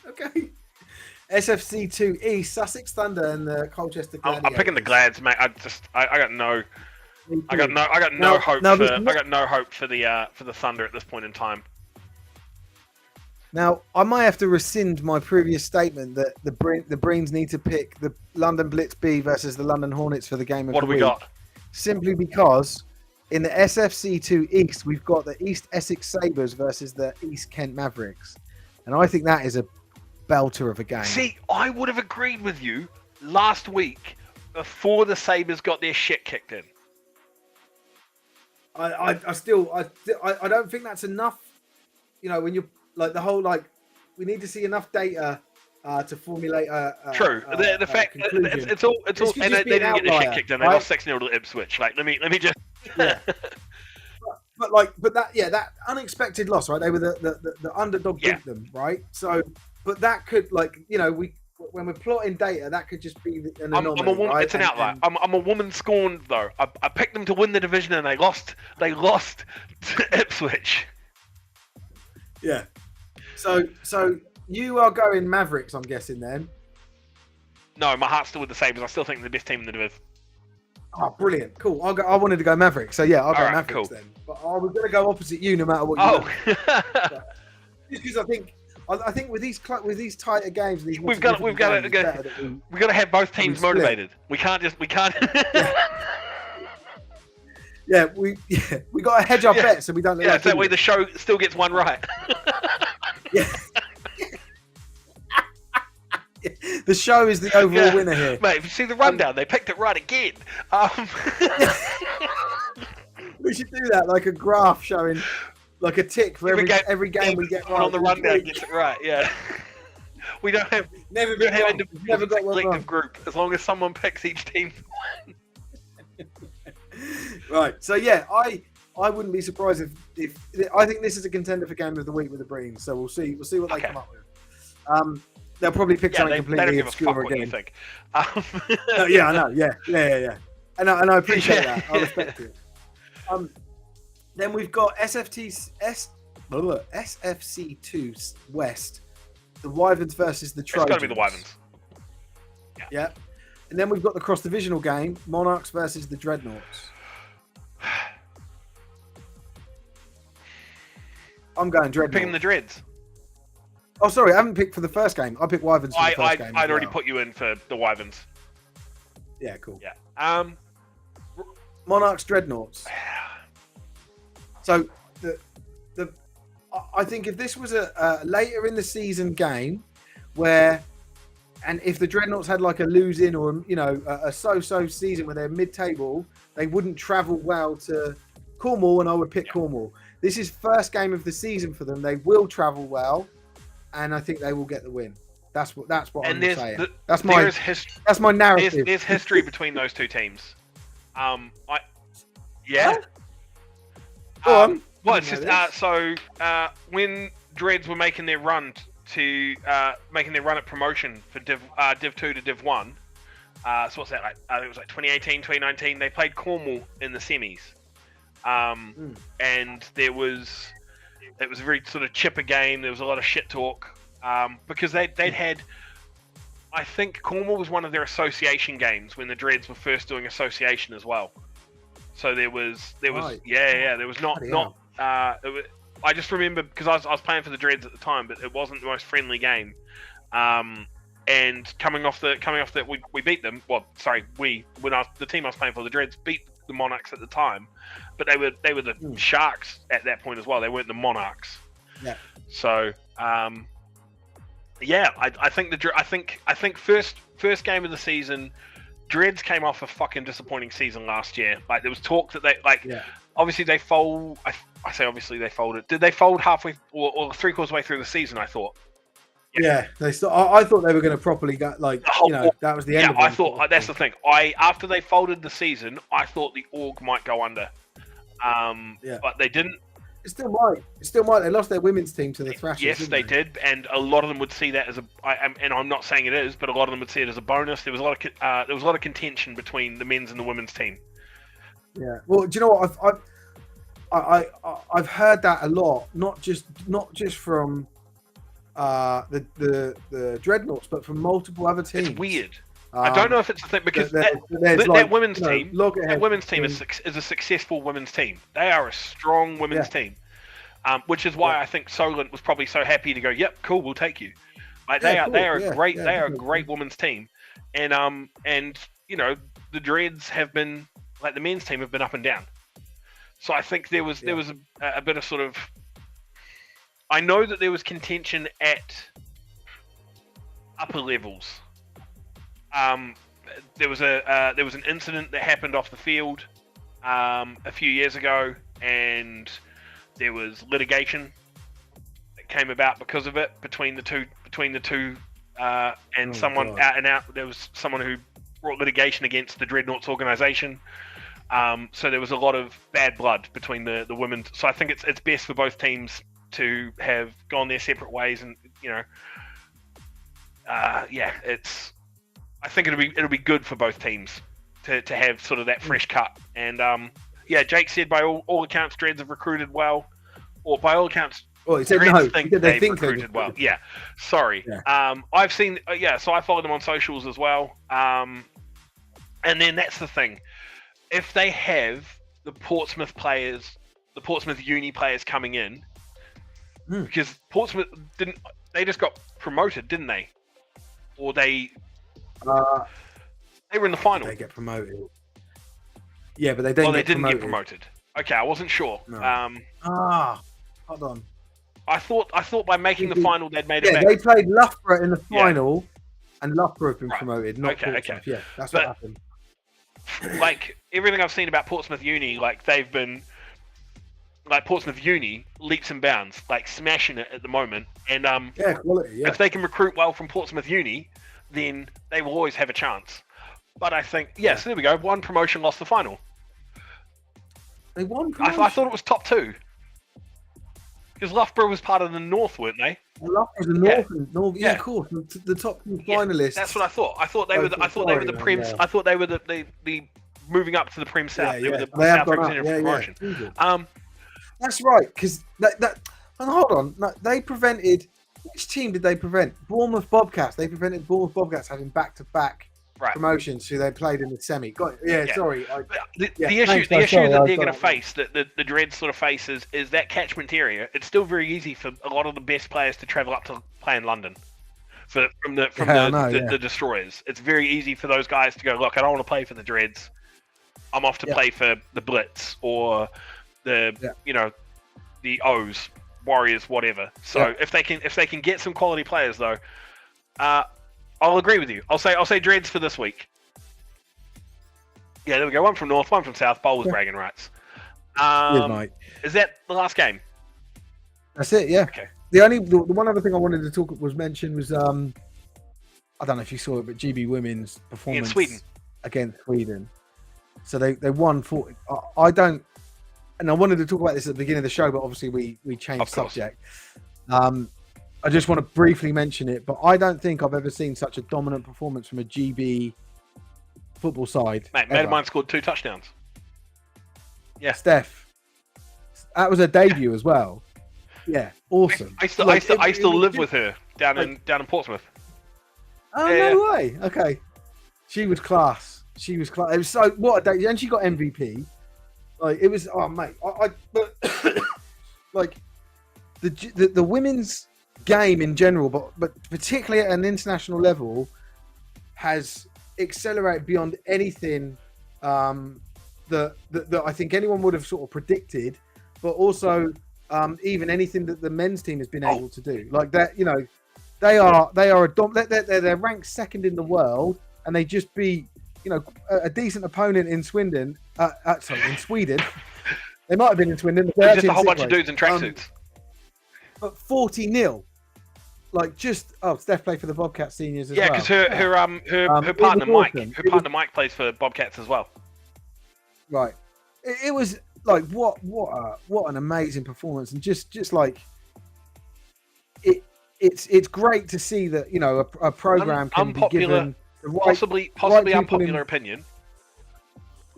Okay. SFC 2 East, Sussex Thunder and the Colchester Gladiators. I'm picking the Glads, mate. I got no No, hope no, for but- I got no hope for the Thunder at this point in time. Now, I might have to rescind my previous statement that the Breens need to pick the London Blitz B versus the London Hornets for the game of What the do we week. got? Simply because in the SFC 2 East, we've got the East Essex Sabres versus the East Kent Mavericks. And I think that is a belter of a game. See, I would have agreed with you last week before the Sabres got their shit kicked in. I don't think that's enough. You know, when you're like the whole we need to see enough data to formulate a True. The fact conclusion. it's all This could and just they be an didn't get their shit outlier, kicked in. They right? lost 6-0 to Ipswich. Like let me just Yeah. but that unexpected loss, right? They were the underdog Yeah. beat them, right? So, but that could when we're plotting data, that could just be an anomaly. I'm a woman. right? It's an outlier. I'm a woman scorned though. I picked them to win the division and they lost to Ipswich. Yeah. So you are going Mavericks, I'm guessing then. No, my heart's still with the Sabres. I still think they're the best team in the division. Oh, brilliant! Cool. I wanted to go Mavericks, so yeah, I'll go Alright, Mavericks cool. then. But I was going to go opposite you, no matter what. You Oh, just because I think with these tighter games, these we've got to have both teams split. motivated. We can't. Yeah, we got to hedge our Yeah. bets so we don't. Look Yeah, like so that way idiots. the show still gets one right. Yeah. The show is the overall Yeah. winner here. Mate, if you see the rundown, they picked it right again. We should do that, like a graph showing, like a tick for every game we get right. on the rundown gets it right. Yeah. We don't have Never we don't been have wrong. individual Never got one collective wrong. group as long as someone picks each team. Right. So yeah, I wouldn't be surprised if I think this is a contender for game of the week with the Breens. So we'll see what they Okay. come up with. They'll probably pick Yeah, something they don't completely give a fuck obscure what you again. think. Yeah, I know. Yeah. And I appreciate Yeah. that. I respect it. Then we've got SFC 2 West, the Wyverns versus the It's Trojans. got to be the Wyverns. Yeah. And then we've got the cross-divisional game, Monarchs versus the Dreadnoughts. I'm going Dreadnoughts. Picking the Dreads. Oh, sorry, I haven't picked for the first game. I picked Wyverns for the first game. I'd as already well. put you in for the Wyverns. Yeah, cool. Yeah. Monarchs, Dreadnoughts. So I think if this was a later in the season game, and if the Dreadnoughts had like a lose-in or a so-so season where they're mid-table, they wouldn't travel well to Cornwall, and I would pick Cornwall. This is first game of the season for them. They will travel well, and I think they will get the win. That's what I'm And saying. That's my narrative. There's history between those two teams. Huh? Well, I it's didn't just know when Dreads were making their run at promotion for Div 2 to Div 1. So what's that like? I think it was like 2018, 2019. They played Cornwall in the semis, and it was a very sort of chipper game. There was a lot of shit talk because they'd had. I think Cornwall was one of their association games when the Dreads were first doing association as well. So there was there was not. I just remember because I was playing for the Dreads at the time, but it wasn't the most friendly game. And coming off that we beat them. Well, sorry, the team I was playing for, the Dreads, beat the Monarchs at the time, but they were the Sharks at that point as well. They weren't the Monarchs. Yeah. So I think first game of the season, Dreads came off a fucking disappointing season last year. Like there was talk that they obviously they fold. I say obviously they folded. Did they fold halfway or 3/4 way through the season? I thought. Yeah, I thought they were going to properly go that was the end. Yeah, of them. I thought that's the thing. After they folded the season, I thought the org might go under. But they didn't. It still might. They lost their women's team to the Thrashers. Yes, they did, and a lot of them would see that as and I'm not saying it is, but a lot of them would see it as a bonus. There was a lot of contention between the men's and the women's team. Yeah. Well, do you know what I've heard that a lot, not just from the Dreadnoughts, but from multiple other teams. It's weird. I don't know if it's the thing because that women's team, is a successful women's team. They are a strong women's team, which is why I think Solent was probably so happy to go. Yep, cool, we'll take you. Like they are a great women's team, and the Dreads have been like the men's team have been up and down. So I think there was a bit of sort of. I know that there was contention at upper levels. There was an incident that happened off the field a few years ago, and there was litigation that came about because of it between the two, and someone out and out. There was someone who brought litigation against the Dreadnoughts organization. So there was a lot of bad blood between the women. So I think it's best for both teams to have gone their separate ways, and I think it'll be good for both teams to have sort of that fresh cut. And Jake said by all accounts, Dreads have recruited well, or by all accounts, he said Dreads no. think They they've recruited well. Yeah, sorry. Yeah. I've seen. So I follow them on socials as well. And then that's the thing. If they have the Portsmouth uni players coming in, because Portsmouth they just got promoted, didn't they? Or they were in the final. They get promoted. Yeah, but they didn't get promoted. Okay, I wasn't sure. No. Hold on. I thought by making the final they'd made it back. They played Loughborough in the final, and Loughborough have been promoted. Not Portsmouth. Okay. Yeah, that's what happened. Like everything I've seen about Portsmouth Uni, like they've been, like Portsmouth Uni leaps and bounds, like smashing it at the moment. And quality. Yeah. If they can recruit well from Portsmouth Uni, then they will always have a chance. But I think so there we go. One promotion lost the final. They won. I thought it was top two. Because Loughborough was part of the North, weren't they? Loughborough's the North. Yeah, of course. The top two finalists. That's what I thought. I thought they were the Prem. Yeah. I thought they were the moving up to the Prem South. They were the South representative promotion. That's right. Because that. And hold on. No, they prevented. Which team did they prevent? Bournemouth Bobcats. They prevented Bournemouth Bobcats having back-to-back promotions who they played in the semi. Sorry. The issue that they're going to face, that the Dreads sort of face, is that catchment area. It's still very easy for a lot of the best players to travel up to play in London from the Destroyers. It's very easy for those guys to go, look, I don't want to play for the Dreads. I'm off to play for the Blitz or the O's, Warriors, whatever. So if they can get some quality players though, I'll agree with you. I'll say Dreads for this week. Yeah, there we go. One from North, one from South. Bowler's bragging rights. Mate. Is that the last game? That's it. Yeah. Okay. The one other thing I wanted to mention was I don't know if you saw it, but GB women's performance Against Sweden. So they won 40. I don't, and I wanted to talk about this at the beginning of the show, but obviously we changed subject. I just want to briefly mention it, but I don't think I've ever seen such a dominant performance from a GB football side. Mate, mate of mine scored 2 touchdowns. Yeah, Steph, that was her debut as well. Yeah, awesome. I still live with her down in Portsmouth. Oh, no way. Okay. She was class. It was so, what a day. And she got MVP. Like, it was, oh, mate. Like, the women's game in general, but particularly at an international level, has accelerated beyond anything that I think anyone would have sort of predicted, but also even anything that the men's team has been able to do. Like that, you know, they're ranked second in the world, and they just beat, you know, a decent opponent in Sweden. In Sweden, they might have been in Sweden. Just a whole bunch of dudes in tracksuits. But 40-0. Like Steph played for the Bobcats seniors as well. Yeah, because her partner Mike, Mike plays for Bobcats as well. Right. It was like what an amazing performance, and just like it's great to see that, you know, a program can be given the right, possibly unpopular opinion.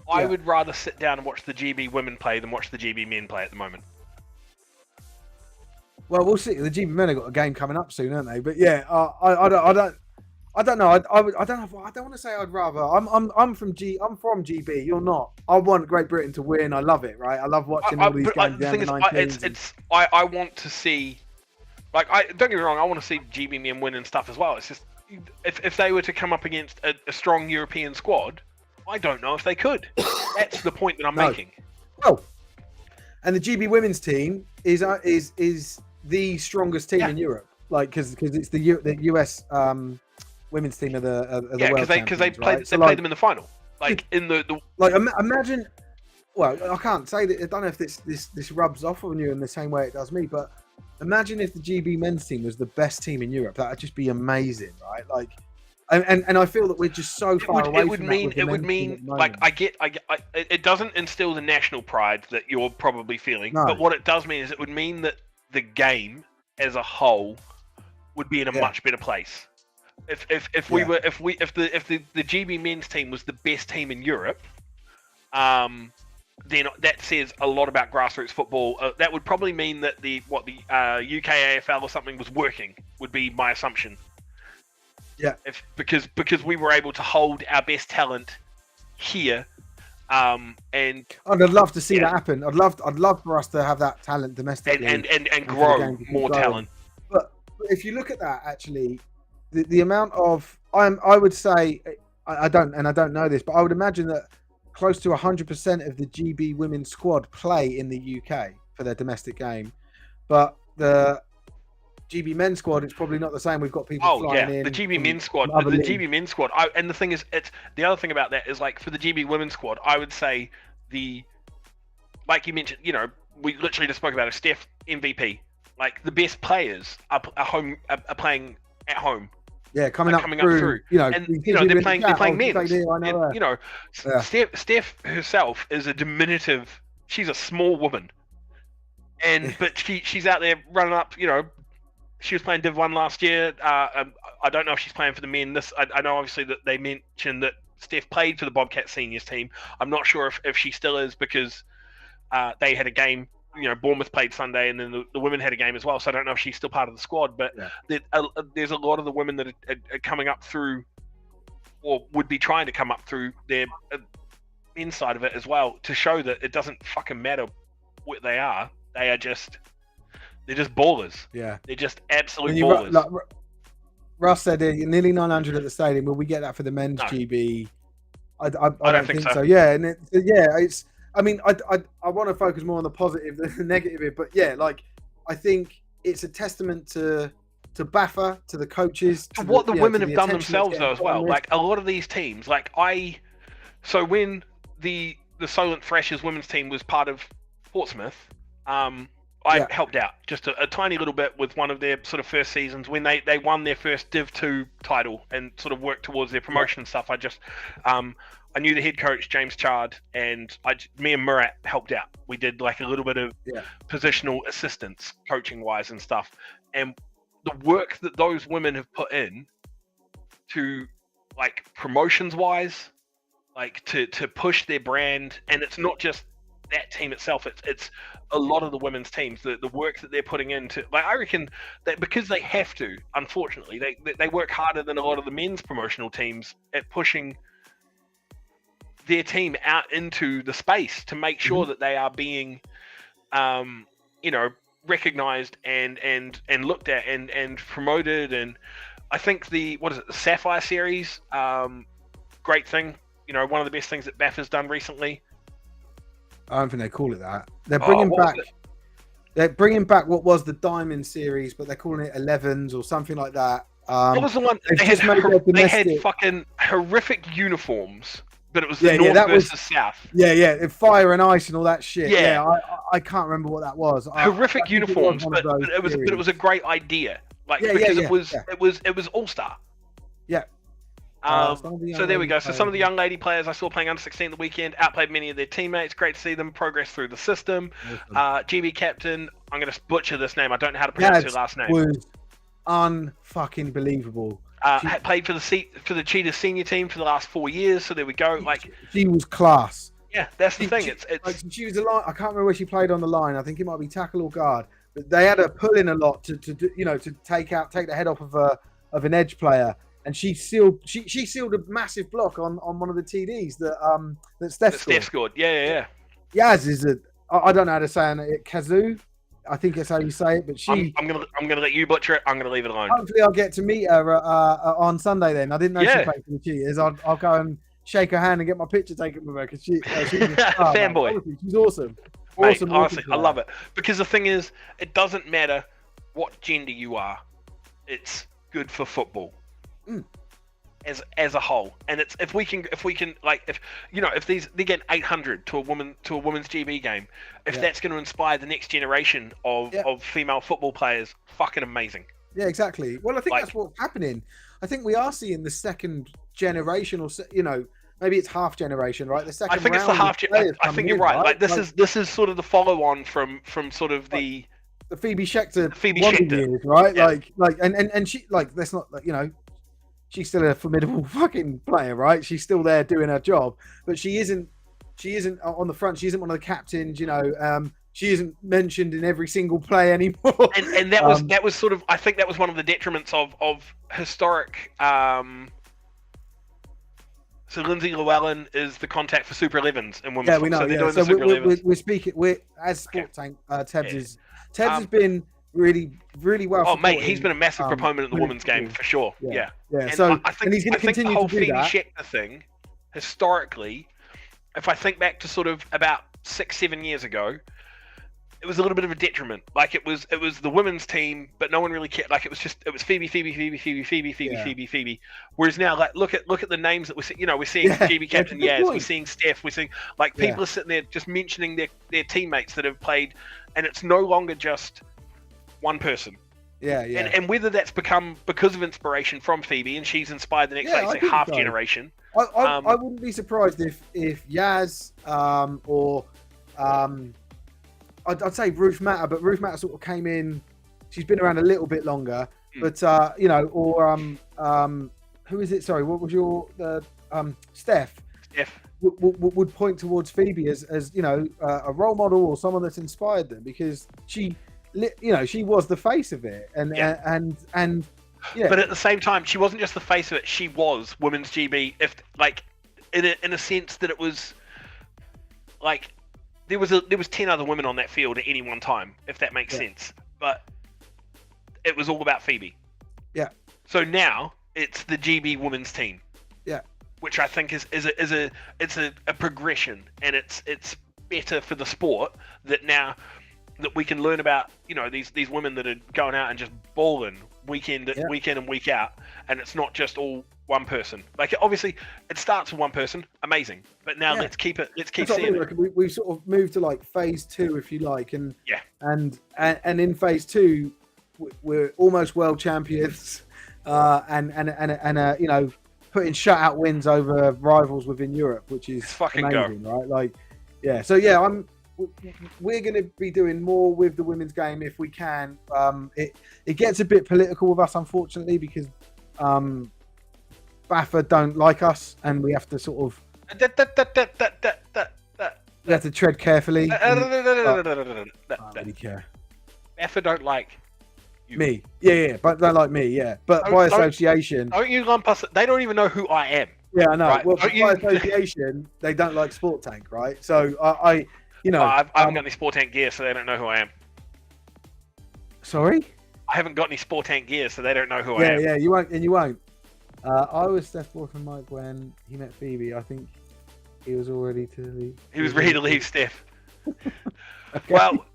I would rather sit down and watch the GB women play than watch the GB men play at the moment. Well, we'll see. The GB men have got a game coming up soon, aren't they? But yeah, I don't know. I don't want to say I'd rather. I'm from GB. You're not. I want Great Britain to win. I love it. Right. I love watching all these games. The thing is, I want to see. Like, don't get me wrong. I want to see GB men win and stuff as well. It's just if they were to come up against a strong European squad, I don't know if they could. That's the point that I'm making. Oh, and the GB women's team is the strongest team in Europe. Like, because it's the US women's team of the world because they played them in the final. Like in the like imagine. Well, I can't say that. I don't know if this rubs off on you in the same way it does me, but imagine if the GB men's team was the best team in Europe. That would just be amazing, right? Like, and I feel that we're just so far away. It would mean like it doesn't instill the national pride that you're probably feeling, but what it does mean is it would mean that the game as a whole would be in a much better place. If the GB men's team was the best team in Europe, then that says a lot about grassroots football. That would probably mean that the UK AFL or something was working, would be my assumption. Yeah. Because we were able to hold our best talent here, and I'd love to see that happen. I'd love for us to have that talent domestically and grow more talent. But if you look at that, actually, the amount of I would say I don't know this, but I would imagine that close to 100% of the GB women's squad play in the UK for their domestic game, but the GB men's squad, it's probably not the same. We've got people flying in. The GB men's squad. GB men's squad. And the thing is, the other thing about that is, like, for the GB women's squad, I would say like you mentioned, you know, we literally just spoke about it. Steph MVP. Like, the best players are playing at home. Yeah, coming up through. You know, and you know they're playing men's. And, you know, Steph herself is a diminutive. She's a small woman, but she's out there running up. You know, she was playing Div 1 last year. I don't know if she's playing for the men. I know obviously that they mentioned that Steph played for the Bobcat seniors team. I'm not sure if she still is, because they had a game. You know, Bournemouth played Sunday, and then the women had a game as well. So I don't know if she's still part of the squad. But there's a lot of the women that are coming up through, or would be trying to come up through their inside of it as well, to show that it doesn't fucking matter what they are. They're just ballers. Yeah, they're just absolute ballers. Like Russ said, nearly 900 at the stadium. Will we get that for the men's GB? I don't think so. Yeah, and it's. I mean, I want to focus more on the positive than the negative here, but yeah, like, I think it's a testament to BAFA, to the coaches, to what the women have done themselves though as well. Like, a lot of these teams, like so when the Solent Thrashers women's team was part of Portsmouth, I helped out just a tiny little bit with one of their sort of first seasons when they won their first Div 2 title and sort of worked towards their promotion and stuff. I knew the head coach, James Chard, and me and Murat helped out. We did like a little bit of positional assistance, coaching-wise and stuff. And the work that those women have put in to, like, promotions-wise, like, to push their brand, and it's not just that team itself, it's a lot of the women's teams, the work that they're putting into, like, I reckon that because they have to, unfortunately, they work harder than a lot of the men's promotional teams at pushing their team out into the space to make sure that they are being, recognized and looked at and promoted. And I think the Sapphire series, great thing. One of the best things that BAF has done recently. I don't think they call it that. They're bringing back. They're bringing back what was the Diamond series, but they're calling it 11s or something like that. What was the one? They had fucking horrific uniforms. But it was the North versus South. Yeah, fire and ice and all that shit. Yeah, I can't remember what that was. Horrific uniforms, but it was a great idea. Like because it was All Star. Yeah. So there we go. So some of the young lady players I saw playing under 16 the weekend outplayed many of their teammates. Great to see them progress through the system. GB captain, I'm going to butcher this name. I don't know how to pronounce her last name. Was unfucking believable. Played for the Cheetahs senior team for the last 4 years. So there we go. Like she was class. Yeah, that's the thing. It's like she was a line. I can't remember where she played on the line. I think it might be tackle or guard. But they had her pulling a lot to take the head off of an edge player, and she sealed a massive block on one of the TDs that Steph scored. Yeah. Yaz is I don't know how to say it. Kazoo. I think that's how you say it, but I'm gonna let you butcher it. I'm gonna leave it alone. Hopefully, I'll get to meet her on Sunday. Then I didn't know she played for the Cheetahs. I'll go and shake her hand and get my picture taken with her because she's a star, fanboy. She's awesome. Mate, honestly, I love it because the thing is, it doesn't matter what gender you are. It's good for football. As a whole, and it's if we can like if they get 800 to a women's GB game, if that's going to inspire the next generation of female football players, fucking amazing. Yeah, exactly. Well, I think that's what's happening. I think we are seeing the second generation, or maybe it's half generation, right? The second. I think it's the half. I think you're right. Like this is sort of the follow on from sort of the Phoebe Schechter years, right? Yeah. Like and she that's not she's still a formidable fucking player, right? She's still there doing her job, but she isn't on the front. She isn't one of the captains, she isn't mentioned in every single play anymore. And that was sort of, I think that was one of the detriments of historic. So Lindsay Llewellyn is the contact for Super 11s and women's. Yeah, we know. So they're doing the Super 11s. We're speaking. As Sport Tank, Tebs has been really, really well. Oh, mate, he's been a massive proponent of the women's game for sure. Yeah. And so I think he's going to continue the whole to do Phoebe that. Schechter thing, historically, if I think back to sort of about 6-7 years ago, it was a little bit of a detriment. Like it was the women's team, but no one really cared. Like it was Phoebe. Whereas now, like look at the names that we're seeing. We're seeing GB captain Yaz. We're seeing Steph. We're seeing people are sitting there just mentioning their teammates that have played, and it's no longer just one person. Yeah. And whether that's become because of inspiration from Phoebe, and she's inspired the next half generation. I wouldn't be surprised if Yaz or I'd say Ruth Matter, but Ruth Matter sort of came in. She's been around a little bit longer, but who is it? Sorry, what was your Steph? Steph would point towards Phoebe as a role model or someone that's inspired them because she was the face of it, and But at the same time, she wasn't just the face of it; she was women's GB. If in a sense that it was like. There was 10 other women on that field at any one time, if that makes sense. But it was all about Phoebe. Yeah. So now it's the GB women's team. Yeah. Which I think is a progression, and it's better for the sport that now that we can learn about these women that are going out and just balling week in and week out, and it's not just all one person. Like obviously, it starts with one person, amazing. But now Yeah. let's keep it. Let's keep That's what I seeing mean, it. like, we've sort of moved to like phase 2, if you like, and Yeah. and in phase 2, we're almost world champions, and you know, putting shutout wins over rivals within Europe, which is Let's fucking amazing, right? Like, yeah. So yeah, we're going to be doing more with the women's game if we can. It gets a bit political with us, unfortunately, because BAFA don't like us, and we have to sort of we have to tread carefully. I don't really care. BAFA don't like you. Me, yeah, but they like me, yeah. But by association, don't you lump us? They don't even know who I am. yeah, I know. Right. Well, by association, they don't like Sport Tank, right? So I you know, I haven't got any Sport Tank gear, so they don't know who I am. Sorry. I haven't got any Sport Tank gear, so they don't know who I am. Yeah, you won't, and you won't. I was Steph Walker and Mike when he met Phoebe. I think he was all ready to leave. He was ready to leave, Steph. Okay. Well,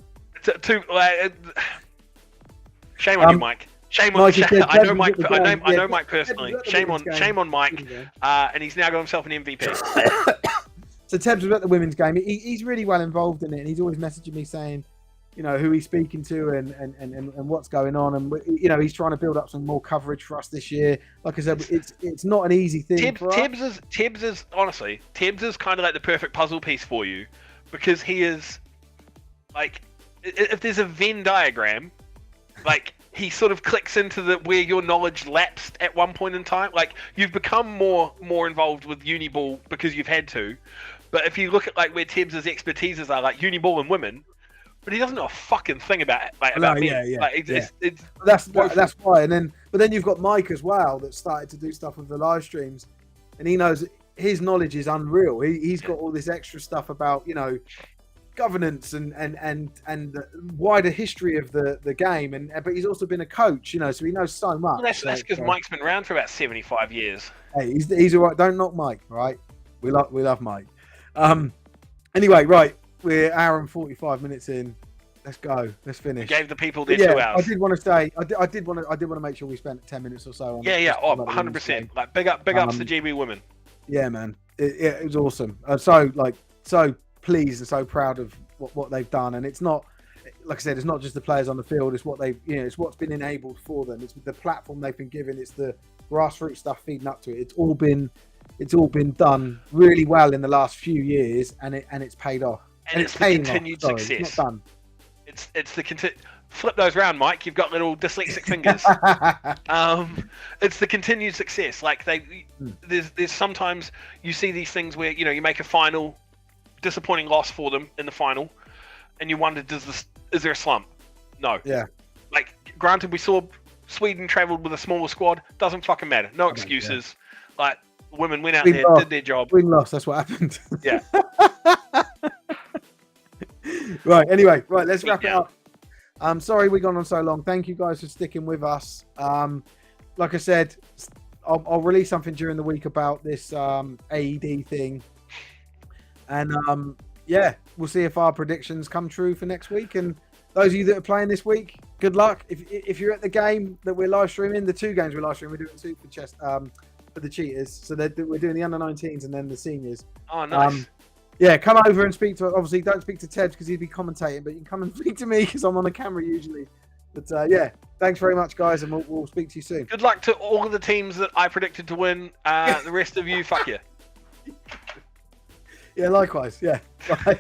shame on you, Mike. Shame on. I know Mike. I know Mike personally. Shame on Mike. And he's now got himself an MVP. So Tebs was at the women's game. He's really well involved in it, and he's always messaging me saying, you know, who he's speaking to and what's going on, and you know, he's trying to build up some more coverage for us this year. Like I said, it's not an easy thing. Tibbs is honestly, Tibbs is kind of like the perfect puzzle piece for you, because he is like, if there's a Venn diagram, like he sort of clicks into where your knowledge lapsed at one point in time. Like you've become more involved with Uniball because you've had to, but if you look at like where Tibbs' expertises are, like Uniball and women. But he doesn't know a fucking thing about it. About me. Yeah. Like, it's that's why. But then you've got Mike as well that started to do stuff with the live streams, and he knows his knowledge is unreal. He's got all this extra stuff about, you know, governance and the wider history of the game, but he's also been a coach, you know, so he knows so much. Well, that's because Mike's been around for about 75 years. Hey, he's all right. Don't knock Mike, right? We love Mike. Anyway, right. We're hour and 45 minutes in. Let's go. Let's finish. We gave the people their 2 hours. I did want to say, I did want to make sure we spent 10 minutes or so on. Yeah. Oh, 100%. Like big ups to GB women. Yeah, man. It was awesome. I'm so pleased and so proud of what they've done. And it's not, like I said, it's not just the players on the field. It's what it's what's been enabled for them. It's the platform they've been given. It's the grassroots stuff feeding up to it. It's all been done really well in the last few years, and it's paid off. And it's the continued success. It's not done. It's the flip those around, Mike. You've got little dyslexic fingers. It's the continued success. Like there's sometimes you see these things where, you know, you make a final disappointing loss for them in the final, and you wonder, is there a slump? No. Yeah. Like granted, we saw Sweden travelled with a smaller squad. Doesn't fucking matter. No excuses. Yeah. Like women went out there, did their job. Sweden lost. That's what happened. Yeah. Right. Anyway, right. Let's wrap it up. Sorry we've gone on so long. Thank you guys for sticking with us. Like I said, I'll release something during the week about this AED thing, and yeah, we'll see if our predictions come true for next week. And those of you that are playing this week, good luck. If you're at the game that we're live streaming, the 2 games we're live streaming, we're doing 2 for the cheaters. So we're doing the under-19s and then the seniors. Oh, nice. Yeah, come over and speak to us. Obviously, don't speak to Tebs because he'd be commentating, but you can come and speak to me because I'm on the camera usually. But yeah, thanks very much, guys, and we'll speak to you soon. Good luck to all of the teams that I predicted to win. The rest of you, fuck you. Yeah, likewise. Yeah. Bye.